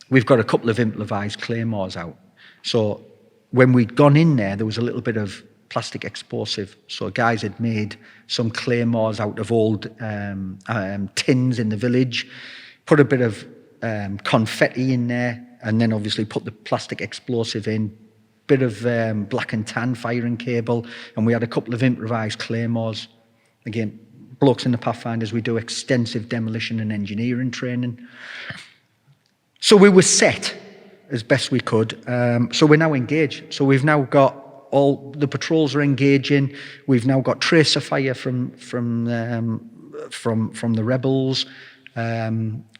we've got a couple of improvised claymores out. So when we'd gone in there was a little bit of plastic explosive. So guys had made some claymores out of old tins in the village, put a bit of confetti in there, and then obviously put the plastic explosive in, bit of black and tan firing cable, and we had a couple of improvised claymores. Again, blokes in the Pathfinders, we do extensive demolition and engineering training. So we were set as best we could. So we're now engaged. So we've now got all the patrols are engaging. We've now got tracer fire from the rebels.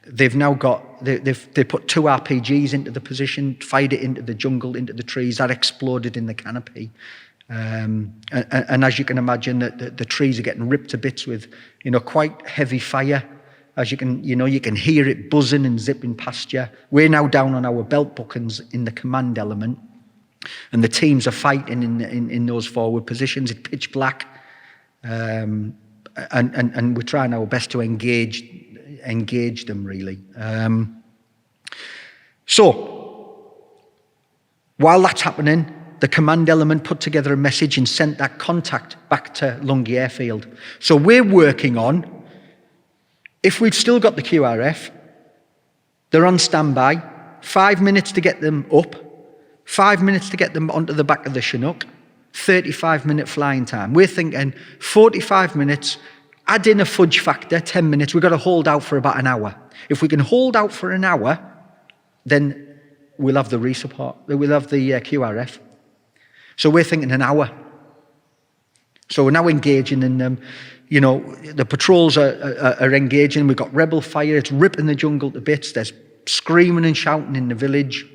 They've now got they put 2 RPGs into the position, fired it into the jungle, into the trees. That exploded in the canopy. And as you can imagine, the trees are getting ripped to bits with quite heavy fire. As you can hear it buzzing and zipping past you. We're now down on our belt buckles in the command element. And the teams are fighting in those forward positions. It's pitch black, and we're trying our best to engage them really. So while that's happening, the command element put together a message and sent that contact back to Lungi Airfield. So we're working on, if we've still got the QRF, they're on standby. 5 minutes to get them up. 5 minutes to get them onto the back of the Chinook, 35-minute flying time. We're thinking 45 minutes, add in a fudge factor, 10 minutes, we've got to hold out for about an hour. If we can hold out for an hour, then we'll have the resupport, we'll have the QRF. So we're thinking an hour. So we're now engaging in them. The patrols are engaging. We've got rebel fire, it's ripping the jungle to bits. There's screaming and shouting in the village.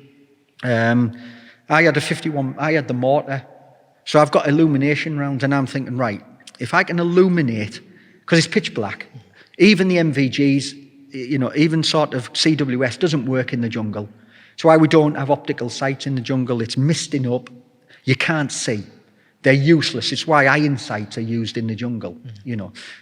I had the mortar, so I've got illumination rounds, and I'm thinking, right, if I can illuminate, because it's pitch black, even the MVGs, even sort of CWS doesn't work in the jungle. It's why we don't have optical sights in the jungle. It's misting up. You can't see. They're useless. It's why iron sights are used in the jungle,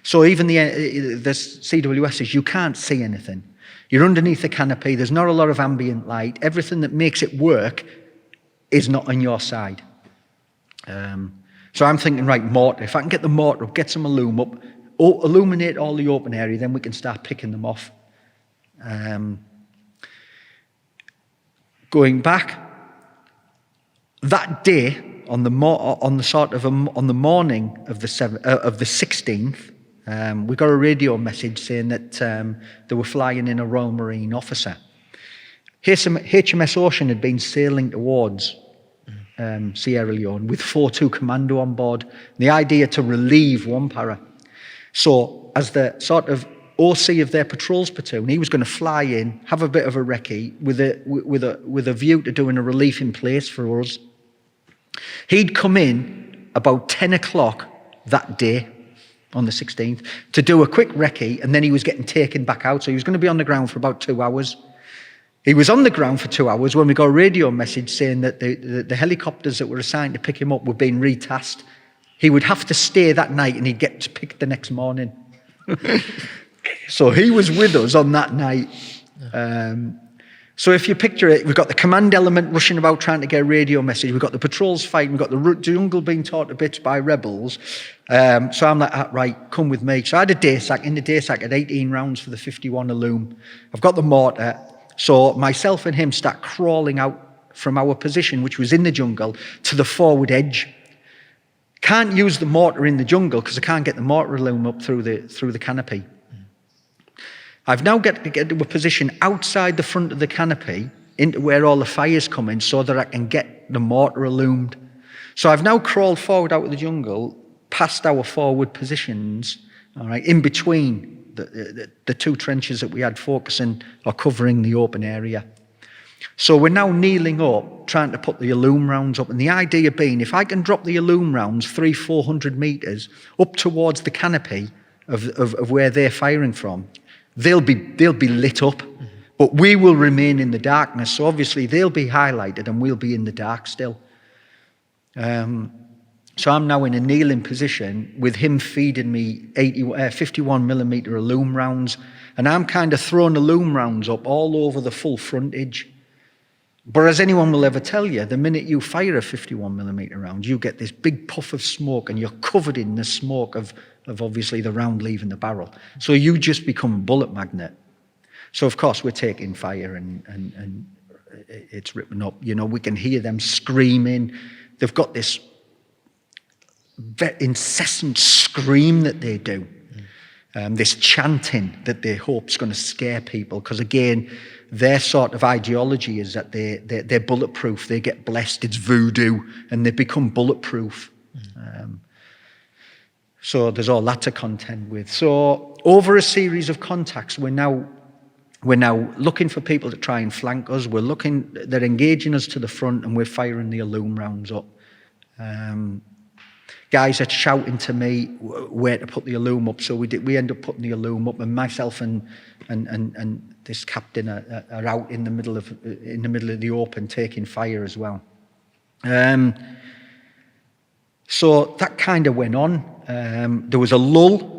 So even the CWSs, you can't see anything. You're underneath the canopy. There's not a lot of ambient light. Everything that makes it work is not on your side. So I'm thinking, right, mortar. If I can get the mortar up, get some illume up, illuminate all the open area, then we can start picking them off. Going back, that day on the morning of the 16th, we got a radio message saying that they were flying in a Royal Marine officer. HMS Ocean had been sailing towards Sierra Leone with 4-2 Commando on board. The idea to relieve one para. So as the sort of OC of their patrols platoon, he was going to fly in, have a bit of a recce with a view to doing a relief in place for us. He'd come in about 10 o'clock that day on the 16th to do a quick recce, and then he was getting taken back out. So he was going to be on the ground for about 2 hours. He was on the ground for 2 hours when we got a radio message saying that the helicopters that were assigned to pick him up were being retasked. He would have to stay that night and he'd get picked the next morning. So he was with us on that night. So if you picture it, we've got the command element rushing about trying to get a radio message. We've got the patrols fighting. We've got the jungle being torn to bits by rebels. So I'm like, right, come with me. So I had a day sack. In the day sack, I had 18 rounds for the 51 Alum. I've got the mortar. So myself and him start crawling out from our position, which was in the jungle, to the forward edge. Can't use the mortar in the jungle because I can't get the mortar loom up through the canopy. I've now got to get to a position outside the front of the canopy into where all the fire's coming so that I can get the mortar illumined. So I've now crawled forward out of the jungle, past our forward positions, all right, in between the two trenches that we had focusing or covering the open area. So we're now kneeling up, trying to put the Alum rounds up. And the idea being, if I can drop the Alum rounds 300-400 metres up towards the canopy of where they're firing from, they'll be lit up, but we will remain in the darkness. So obviously they'll be highlighted and we'll be in the dark still. So I'm now in a kneeling position with him feeding me 51mm Alum rounds, and I'm kind of throwing Alum rounds up all over the full frontage. But as anyone will ever tell you, the minute you fire a 51mm round, you get this big puff of smoke and you're covered in the smoke of obviously the round leaving the barrel. So you just become a bullet magnet. So of course we're taking fire and it's ripping up. You know, we can hear them screaming. They've got this incessant scream that they do. This chanting that they hope's going to scare people, because again, their sort of ideology is that they're bulletproof. They get blessed. It's voodoo, and they become bulletproof. So there's all that to contend with. So over a series of contacts, we're now looking for people to try and flank us. They're engaging us to the front, and we're firing the Alum rounds up. Guys are shouting to me where to put the Alum up, so we end up putting the Alum up, and myself and this captain are out in the middle of the open taking fire as well. So that kind of went on. There was a lull,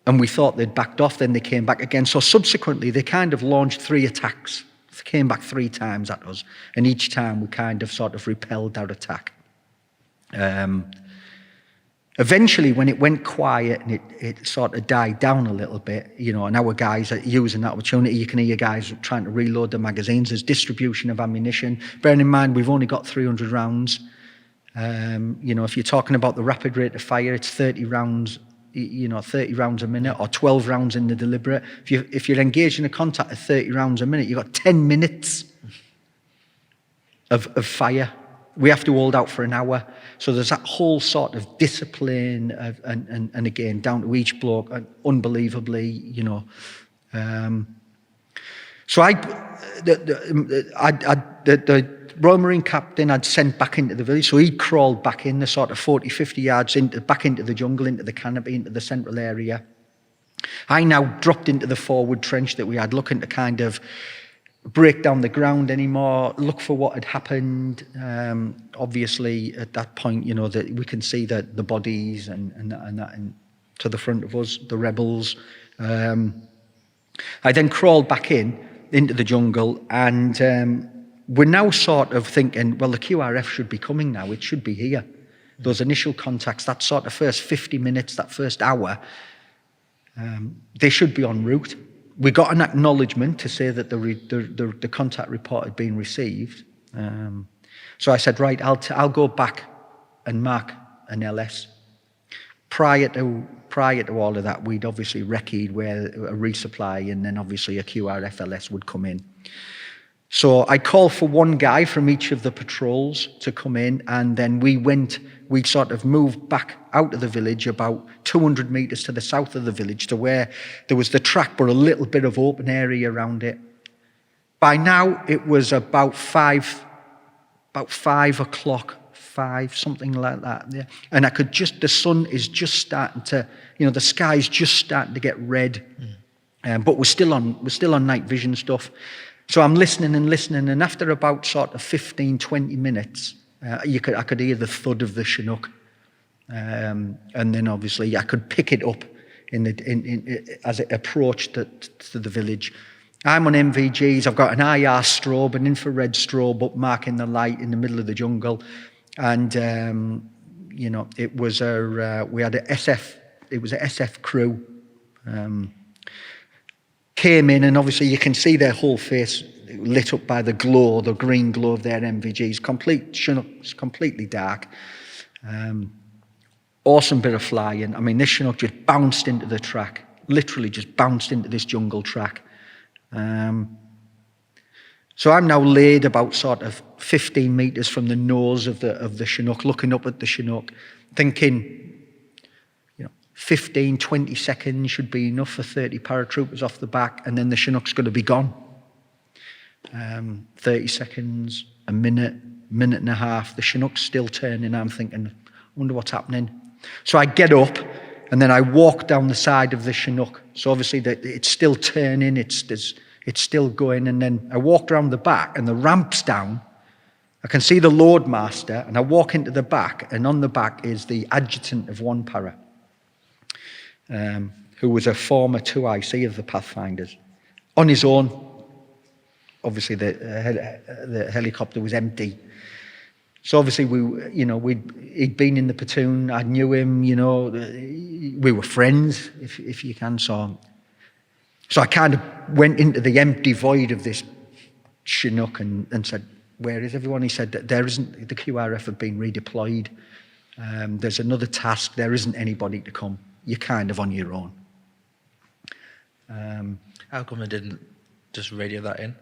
and we thought they'd backed off. Then they came back again. So subsequently, they kind of launched 3 attacks. They came back 3 times at us, and each time we kind of sort of repelled that attack. Eventually, when it went quiet and it sort of died down a little bit, you know, and our guys are using that opportunity. You can hear guys trying to reload the magazines. There's distribution of ammunition. Bearing in mind, we've only got 300 rounds. You know, if you're talking about the rapid rate of fire, it's 30 rounds, you know, 30 rounds a minute, or 12 rounds in the deliberate. If you're engaged in a contact at 30 rounds a minute, you've got 10 minutes of fire. We have to hold out for an hour. So there's that whole sort of discipline and again, down to each bloke, unbelievably, you know. So the Royal Marine captain I'd sent back into the village, so he crawled back in the sort of 40, 50 yards back into the jungle, into the canopy, into the central area. I now dropped into the forward trench that we had, looking to kind of break down the ground anymore, look for what had happened. Obviously, at that point, you know, that we can see the bodies and to the front of us, the rebels. I then crawled back into the jungle, and we're now sort of thinking, well, the QRF should be coming now. It should be here. Those initial contacts, that sort of first 50 minutes, that first hour, they should be en route. We got an acknowledgement to say that the contact report had been received. So I said, right, I'll go back and mark an LS. Prior to prior to all of that, we'd obviously recceed where a resupply, and then obviously a QRFLS would come in. So I called for one guy from each of the patrols to come in, and then we sort of moved back out of the village about 200 metres to the south of the village to where there was the track, but a little bit of open area around it. By now, it was about 5 o'clock, something like that. Yeah. And I could the sun is just starting to, the sky's just starting to get red, but we're still on night vision stuff. So I'm listening, and after about sort of 15, 20 minutes, I could hear the thud of the Chinook. And then obviously I could pick it up as it approached to the village. I'm on MVGs. I've got an IR strobe, an infrared strobe up marking the light in the middle of the jungle. And, it was we had it was a SF crew. Came in, and obviously you can see their whole face lit up by the green glow of their MVGs. Chinook's completely dark. Awesome bit of flying. I mean, this Chinook just bounced into the track, literally just bounced into this jungle track. So I'm now laid about sort of 15 metres from the nose of the Chinook, looking up at the Chinook, thinking, 15, 20 seconds should be enough for 30 paratroopers off the back, and then the Chinook's going to be gone. 30 seconds, a minute and a half, the Chinook's still turning. I'm thinking, I wonder what's happening. So I get up, and then I walk down the side of the Chinook. So obviously it's still turning, it's still going, and then I walked around the back, and the ramp's down. I can see the loadmaster, and I walk into the back, and on the back is the adjutant of one para, who was a former 2IC of the Pathfinders. On his own, obviously the helicopter was empty. So obviously he'd been in the platoon, I knew him, we were friends, if you can. So I kind of went into the empty void of this Chinook and said, where is everyone? He said that the QRF have been redeployed. There's another task, there isn't anybody to come. You're kind of on your own. How come they didn't just radio that in?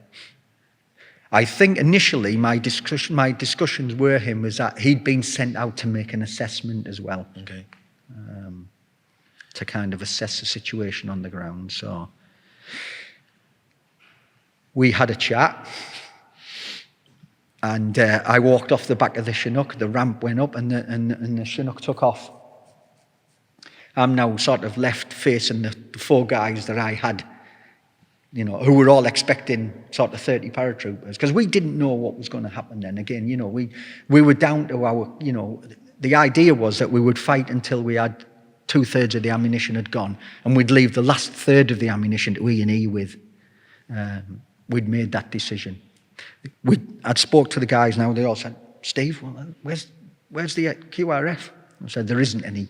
I think initially my discussions with him was that he'd been sent out to make an assessment as well. Okay. To kind of assess the situation on the ground. So we had a chat, and I walked off the back of the Chinook. The ramp went up, and the Chinook took off. I'm now sort of left facing the 4 guys that I had, who were all expecting sort of 30 paratroopers, because we didn't know what was going to happen then. Again, we were down to our, the idea was that we would fight until we had 2/3 of the ammunition had gone, and we'd leave the last third of the ammunition to E&E with. We'd made that decision. I'd spoke to the guys now, they all said, Steve, well, where's the QRF? I said, there isn't any.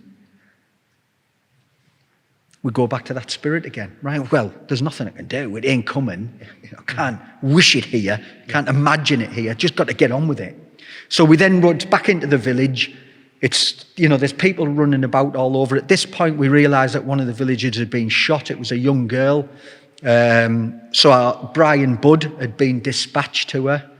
We go back to that spirit again. Right, well, there's nothing I can do. It ain't coming. Can't wish it here. Can't imagine it here. Just got to get on with it. So we then rode back into the village. It's, there's people running about all over. At this point, we realised that one of the villagers had been shot. It was a young girl. So our Brian Budd had been dispatched to her.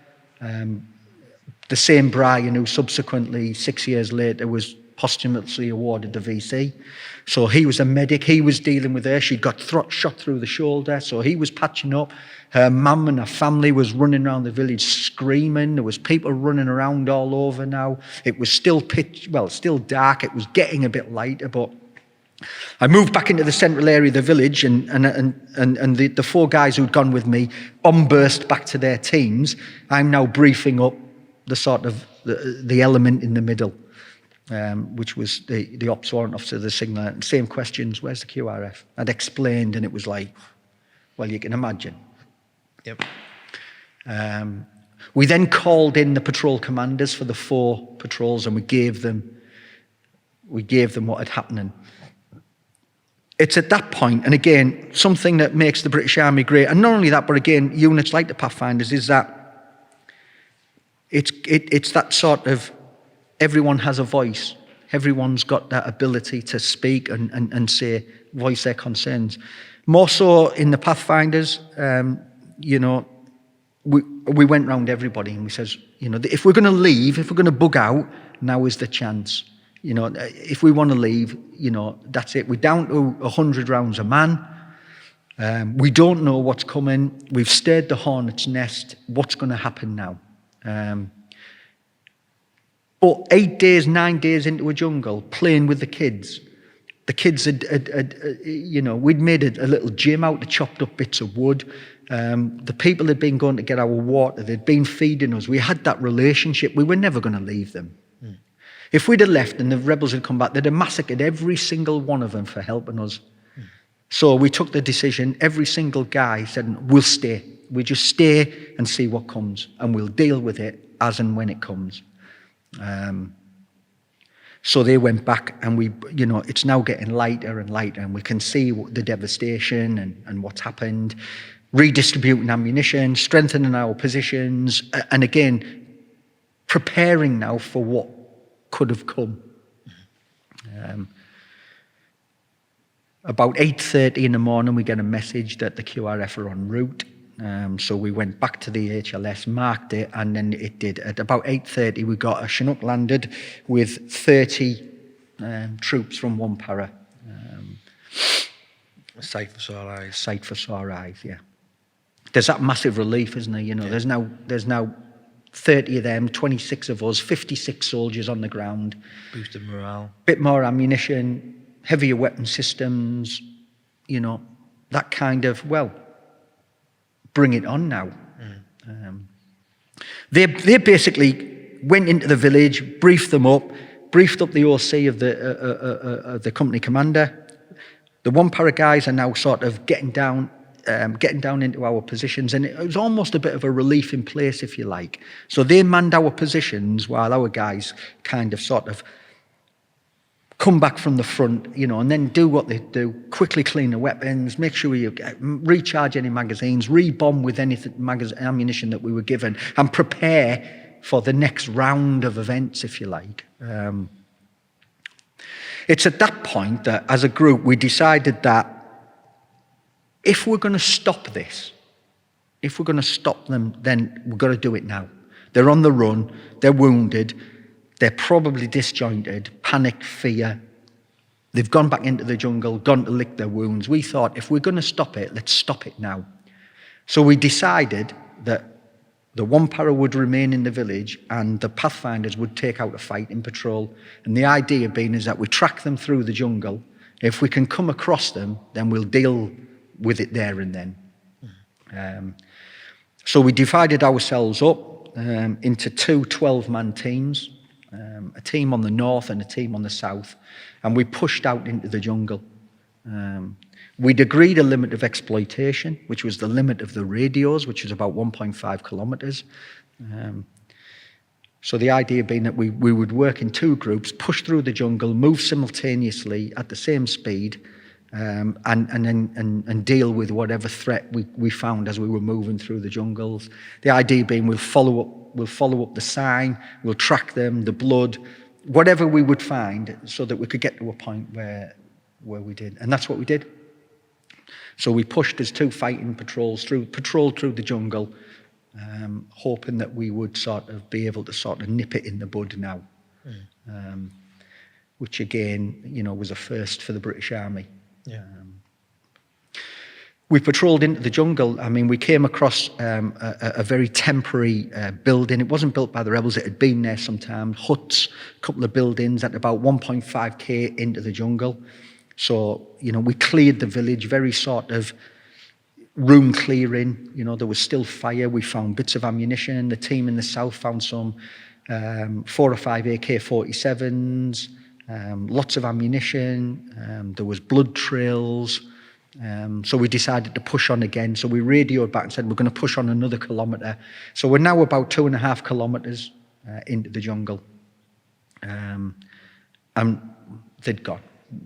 The same Brian who subsequently, 6 years later, was posthumously awarded the VC. So he was a medic. He was dealing with her. She'd got shot through the shoulder, so he was patching up. Her mum and her family was running around the village screaming. There was people running around all over now. It was still still dark. It was getting a bit lighter, but I moved back into the central area of the village, and the 4 guys who'd gone with me bomb burst back to their teams. I'm now briefing up the sort of the element in the middle, which was the ops warrant officer, the signal. Same questions, where's the QRF? I'd explained, and it was like, well, you can imagine. Yep. We then called in the patrol commanders for the 4 patrols, and we gave them what had happened. It's at that point, and again, something that makes the British Army great, and not only that, but again, units like the Pathfinders, is that it's that sort of everyone has a voice. Everyone's got that ability to speak and say, voice their concerns. More so in the Pathfinders, you know, we went round everybody and we says, you know, if we're going to leave, if we're going to bug out, now is the chance. You know, if we want to leave, you know, that's it. We're down to 100 rounds a man. We don't know what's coming. We've stirred the hornet's nest. What's going to happen now? But 8 days, 9 days into a jungle, playing with the kids had you know, we'd made a little gym out of chopped up bits of wood. The people had been going to get our water. They'd been feeding us. We had that relationship. We were never going to leave them. If we'd have left and the rebels had come back, they'd have massacred every single one of them for helping us. So we took the decision. Every single guy said, we'll stay. We just stay and see what comes, and we'll deal with it as and when it comes. So they went back, and we, you know, it's now getting lighter and lighter, and we can see the devastation and what's happened. Redistributing ammunition, strengthening our positions, and again, preparing now for what could have come. About 8:30 in the morning, we get a message that the QRF are en route. So we went back to the HLS, marked it, and then it did. At about 8:30, we got a Chinook landed with 30 troops from one para. Sight for sore eyes. Sight for sore eyes, yeah. There's that massive relief, isn't there? You know, yeah. There's now 30 of them, 26 of us, 56 soldiers on the ground. Boosted morale. Bit more ammunition, heavier weapon systems, you know, that kind of, well, bring it on now. They basically went into the village, briefed up the OC of the company commander. The one para guys are now sort of getting down into our positions, and it was almost a bit of a relief in place, if you like. So they manned our positions while our guys kind of sort of come back from the front, you know, and then do what they do, quickly clean the weapons, make sure you recharge any magazines, re-bomb with any ammunition that we were given, and prepare for the next round of events, if you like. It's at that point that, as a group, we decided that if we're going to stop this, if we're going to stop them, then we've got to do it now. They're on the run, they're wounded, they're probably disjointed, panic, fear. They've gone back into the jungle, gone to lick their wounds. We thought, if we're going to stop it, let's stop it now. So we decided that the one para would remain in the village and the Pathfinders would take out a fighting patrol. And the idea being is that we track them through the jungle. If we can come across them, then we'll deal with it there and then. So we divided ourselves up into two 12-man teams. A team on the north and a team on the south, and we pushed out into the jungle. We'd agreed a limit of exploitation, which was the limit of the radios, which was about 1.5 kilometres. So the idea being that we would work in two groups, push through the jungle, move simultaneously at the same speed, and deal with whatever threat we found as we were moving through the jungles. The idea being we'll follow up the sign, we'll track them, the blood, whatever we would find, so that we could get to a point where we did. And that's what we did. So we pushed as two fighting patrolled through the jungle, hoping that we would sort of be able to sort of nip it in the bud now. Which again, you know, was a first for the British Army. Yeah. We patrolled into the jungle. I mean, we came across a very temporary building. It wasn't built by the rebels. It had been there some time. Huts, a couple of buildings at about 1.5k into the jungle. So, you know, we cleared the village, very sort of room clearing. You know, there was still fire. We found bits of ammunition. The team in the south found some 4 or 5 AK-47s, lots of ammunition. There was blood trails. So we decided to push on again. So we radioed back and said, we're going to push on another kilometre. So we're now about 2.5 kilometres into the jungle. And they'd gone.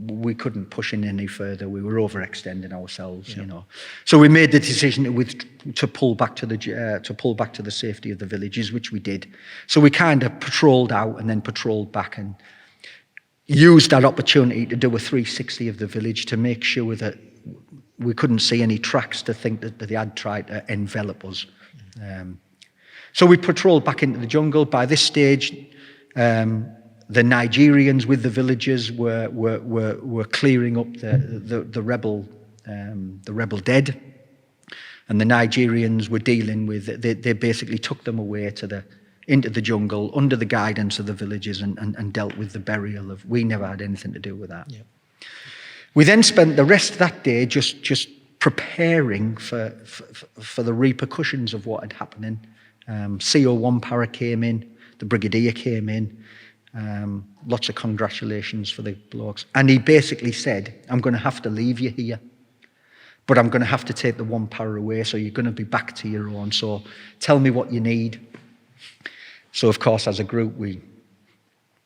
We couldn't push in any further. We were overextending ourselves, you know. So we made the decision to pull back to the safety of the villages, which we did. So we kind of patrolled out and then patrolled back, and used that opportunity to do a 360 of the village to make sure that we couldn't see any tracks to think that they had tried to envelop us. So we patrolled back into the jungle. By this stage, the Nigerians with the villagers were clearing up the rebel dead, and the Nigerians were dealing with. They basically took them away into the jungle under the guidance of the villagers and dealt with the burial of. We never had anything to do with that. Yeah. We then spent the rest of that day just preparing for the repercussions of what had happened. CO1 para came in, the brigadier came in. Lots of congratulations for the blokes. And he basically said, I'm going to have to leave you here, but I'm going to have to take the 1 para away, so you're going to be back to your own. So tell me what you need. So, of course, as a group, we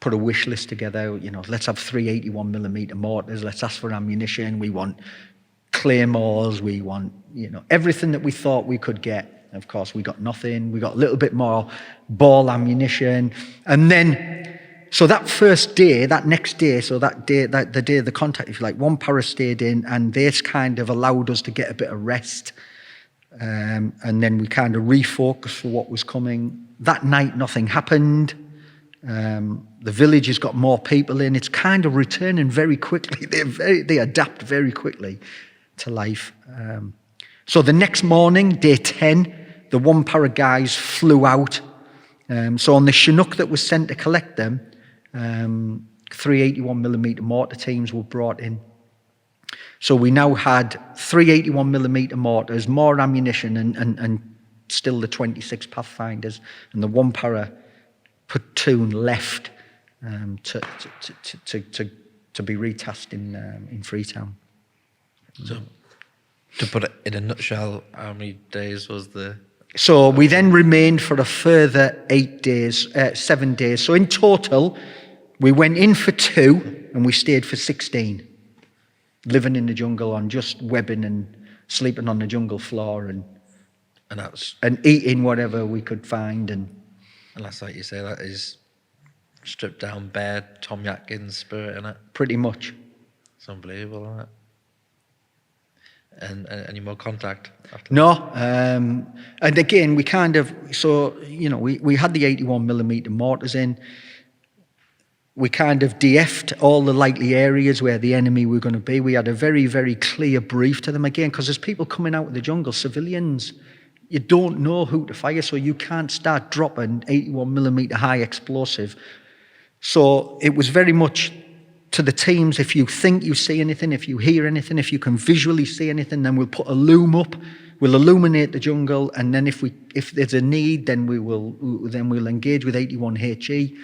put a wish list together. Let's have 3 81mm mortars. Let's ask for ammunition. We want claymores. We want, everything that we thought we could get. Of course, we got nothing. We got a little bit more ball ammunition. And then, so that first day, that next day, so that day, the day of the contact, if you like, 1 para stayed in, and this kind of allowed us to get a bit of rest. And then we kind of refocused for what was coming. That night, nothing happened. The village has got more people in. It's kind of returning very quickly. They adapt very quickly to life. So the next morning, day 10, the 1 para guys flew out. So on the Chinook that was sent to collect them, 3 81mm mortar teams were brought in. So we now had 3 81mm mortars, more ammunition, and still the 26 Pathfinders, and the 1 para platoon left to be retasked in Freetown. So, to put it in a nutshell, how many days was the? So we then remained for a further 7 days. So in total, we went in for 2 and we stayed for 16, living in the jungle on just webbing and sleeping on the jungle floor and eating whatever we could find. And that's like you say, that is stripped down bare Tom Atkins spirit in it. Pretty much. It's unbelievable, isn't it? And any more contact after no that? And again, we kind of, so we had the 81mm mortars in. We kind of DF'd all the likely areas where the enemy were going to be. We had a very, very clear brief to them again, because there's people coming out of the jungle, civilians. You don't know who to fire, so you can't start dropping 81mm high explosive. So it was very much to the teams, if you think you see anything, if you hear anything, if you can visually see anything, then we'll put a loom up, we'll illuminate the jungle, and then if there's a need, then we'll engage with 81HE.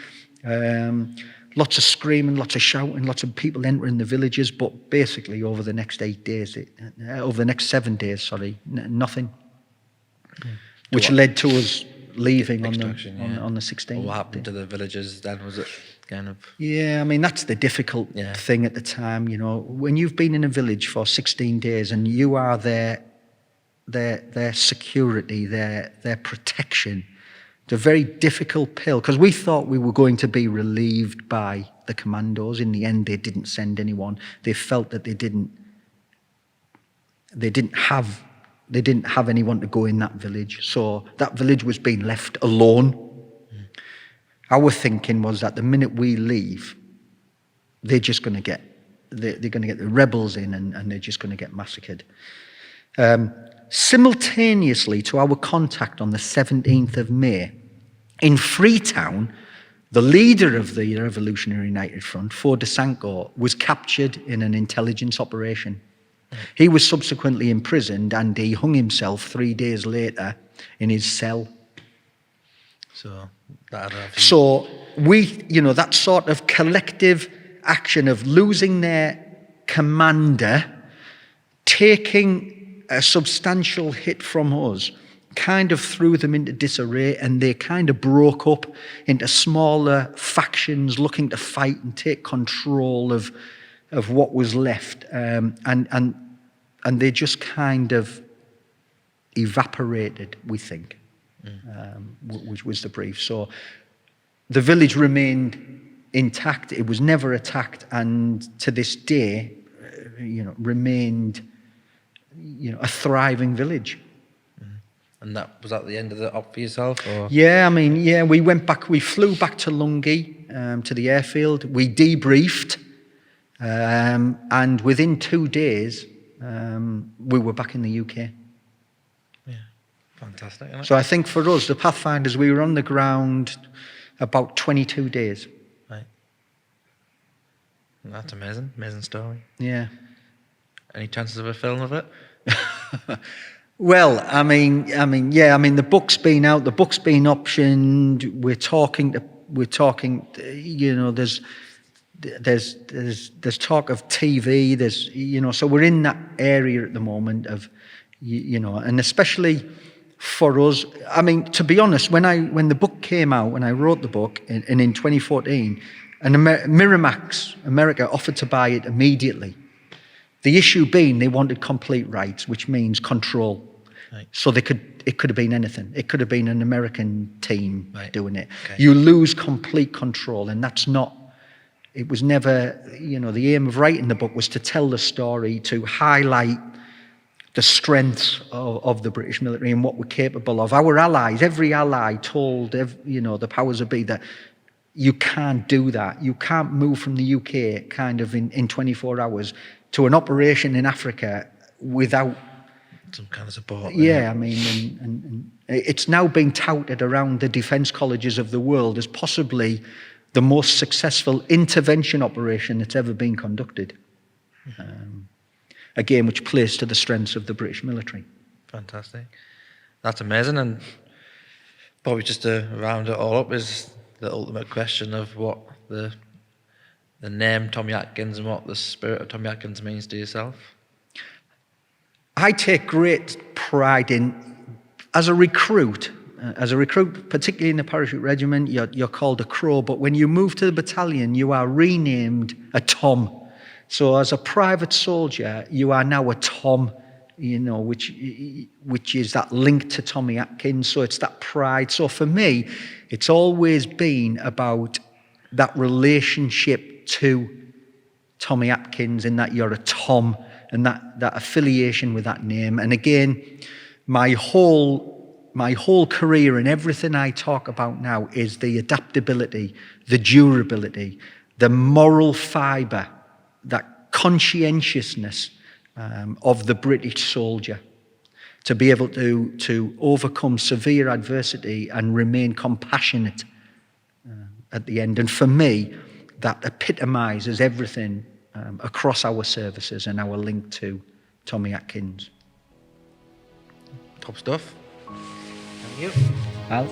Lots of screaming, lots of shouting, lots of people entering the villages, but basically over the next 7 days, nothing. Which led to us leaving on the 16th. What happened to the villagers then? Was it kind of? Yeah, I mean, that's the difficult thing at the time. When you've been in a village for 16 days and you are their security, their protection, it's a very difficult pill, because we thought we were going to be relieved by the commandos. In the end, they didn't send anyone. They felt that they didn't have anyone to go in that village. So that village was being left alone. Our thinking was that the minute we leave, they're just going to get the rebels in, and they're just going to get massacred. Simultaneously to our contact on the 17th of May, in Freetown, the leader of the Revolutionary United Front, Ford de Sanko, was captured in an intelligence operation. He was subsequently imprisoned, and he hung himself 3 days later in his cell. So that sort of collective action of losing their commander, taking a substantial hit from us, kind of threw them into disarray, and they kind of broke up into smaller factions looking to fight and take control of what was left, and they just kind of evaporated, we think, which was the brief. So the village remained intact. It was never attacked, and to this day, remained, a thriving village. And that was at the end of the op for yourself, or? Yeah, we went back. We flew back to Lungi, to the airfield. We debriefed, and within 2 days, we were back in the UK. Yeah, fantastic. Isn't it? So I think for us, the Pathfinders, we were on the ground about 22 days. Right. That's amazing. Amazing story. Yeah. Any chances of a film of it? Well, the book's been out, the book's been optioned. We're talking. There's talk of TV. So we're in that area at the moment of, and especially for us. To be honest, when the book came out, when I wrote the book, and in 2014, and Miramax America offered to buy it immediately. The issue being they wanted complete rights, which means control. Right. So it could have been anything. It could have been an American team doing it. Okay. You lose complete control, and that's not. It was never, the aim of writing the book was to tell the story, to highlight the strengths of the British military and what we're capable of. Our allies, every ally told, the powers that be that you can't do that. You can't move from the UK kind of in 24 hours to an operation in Africa without some kind of support. Yeah, and it's now being touted around the defence colleges of the world as possibly the most successful intervention operation that's ever been conducted. Again, which plays to the strengths of the British military. Fantastic. That's amazing. And probably just to round it all up is the ultimate question of what the name Tommy Atkins and what the spirit of Tommy Atkins means to yourself. I take great pride in, as a recruit, particularly in the parachute regiment, you're called a Crow, but when you move to the battalion, you are renamed a Tom. So as a private soldier, you are now a Tom, which is that link to Tommy Atkins. So it's that pride. So for me, it's always been about that relationship to Tommy Atkins, in that you're a Tom, and that affiliation with that name. And again, my whole career and everything I talk about now is the adaptability, the durability, the moral fibre, that conscientiousness of the British soldier, to be able to overcome severe adversity and remain compassionate at the end. And for me, that epitomises everything across our services and our link to Tommy Atkins. Top stuff. Thank you. Al?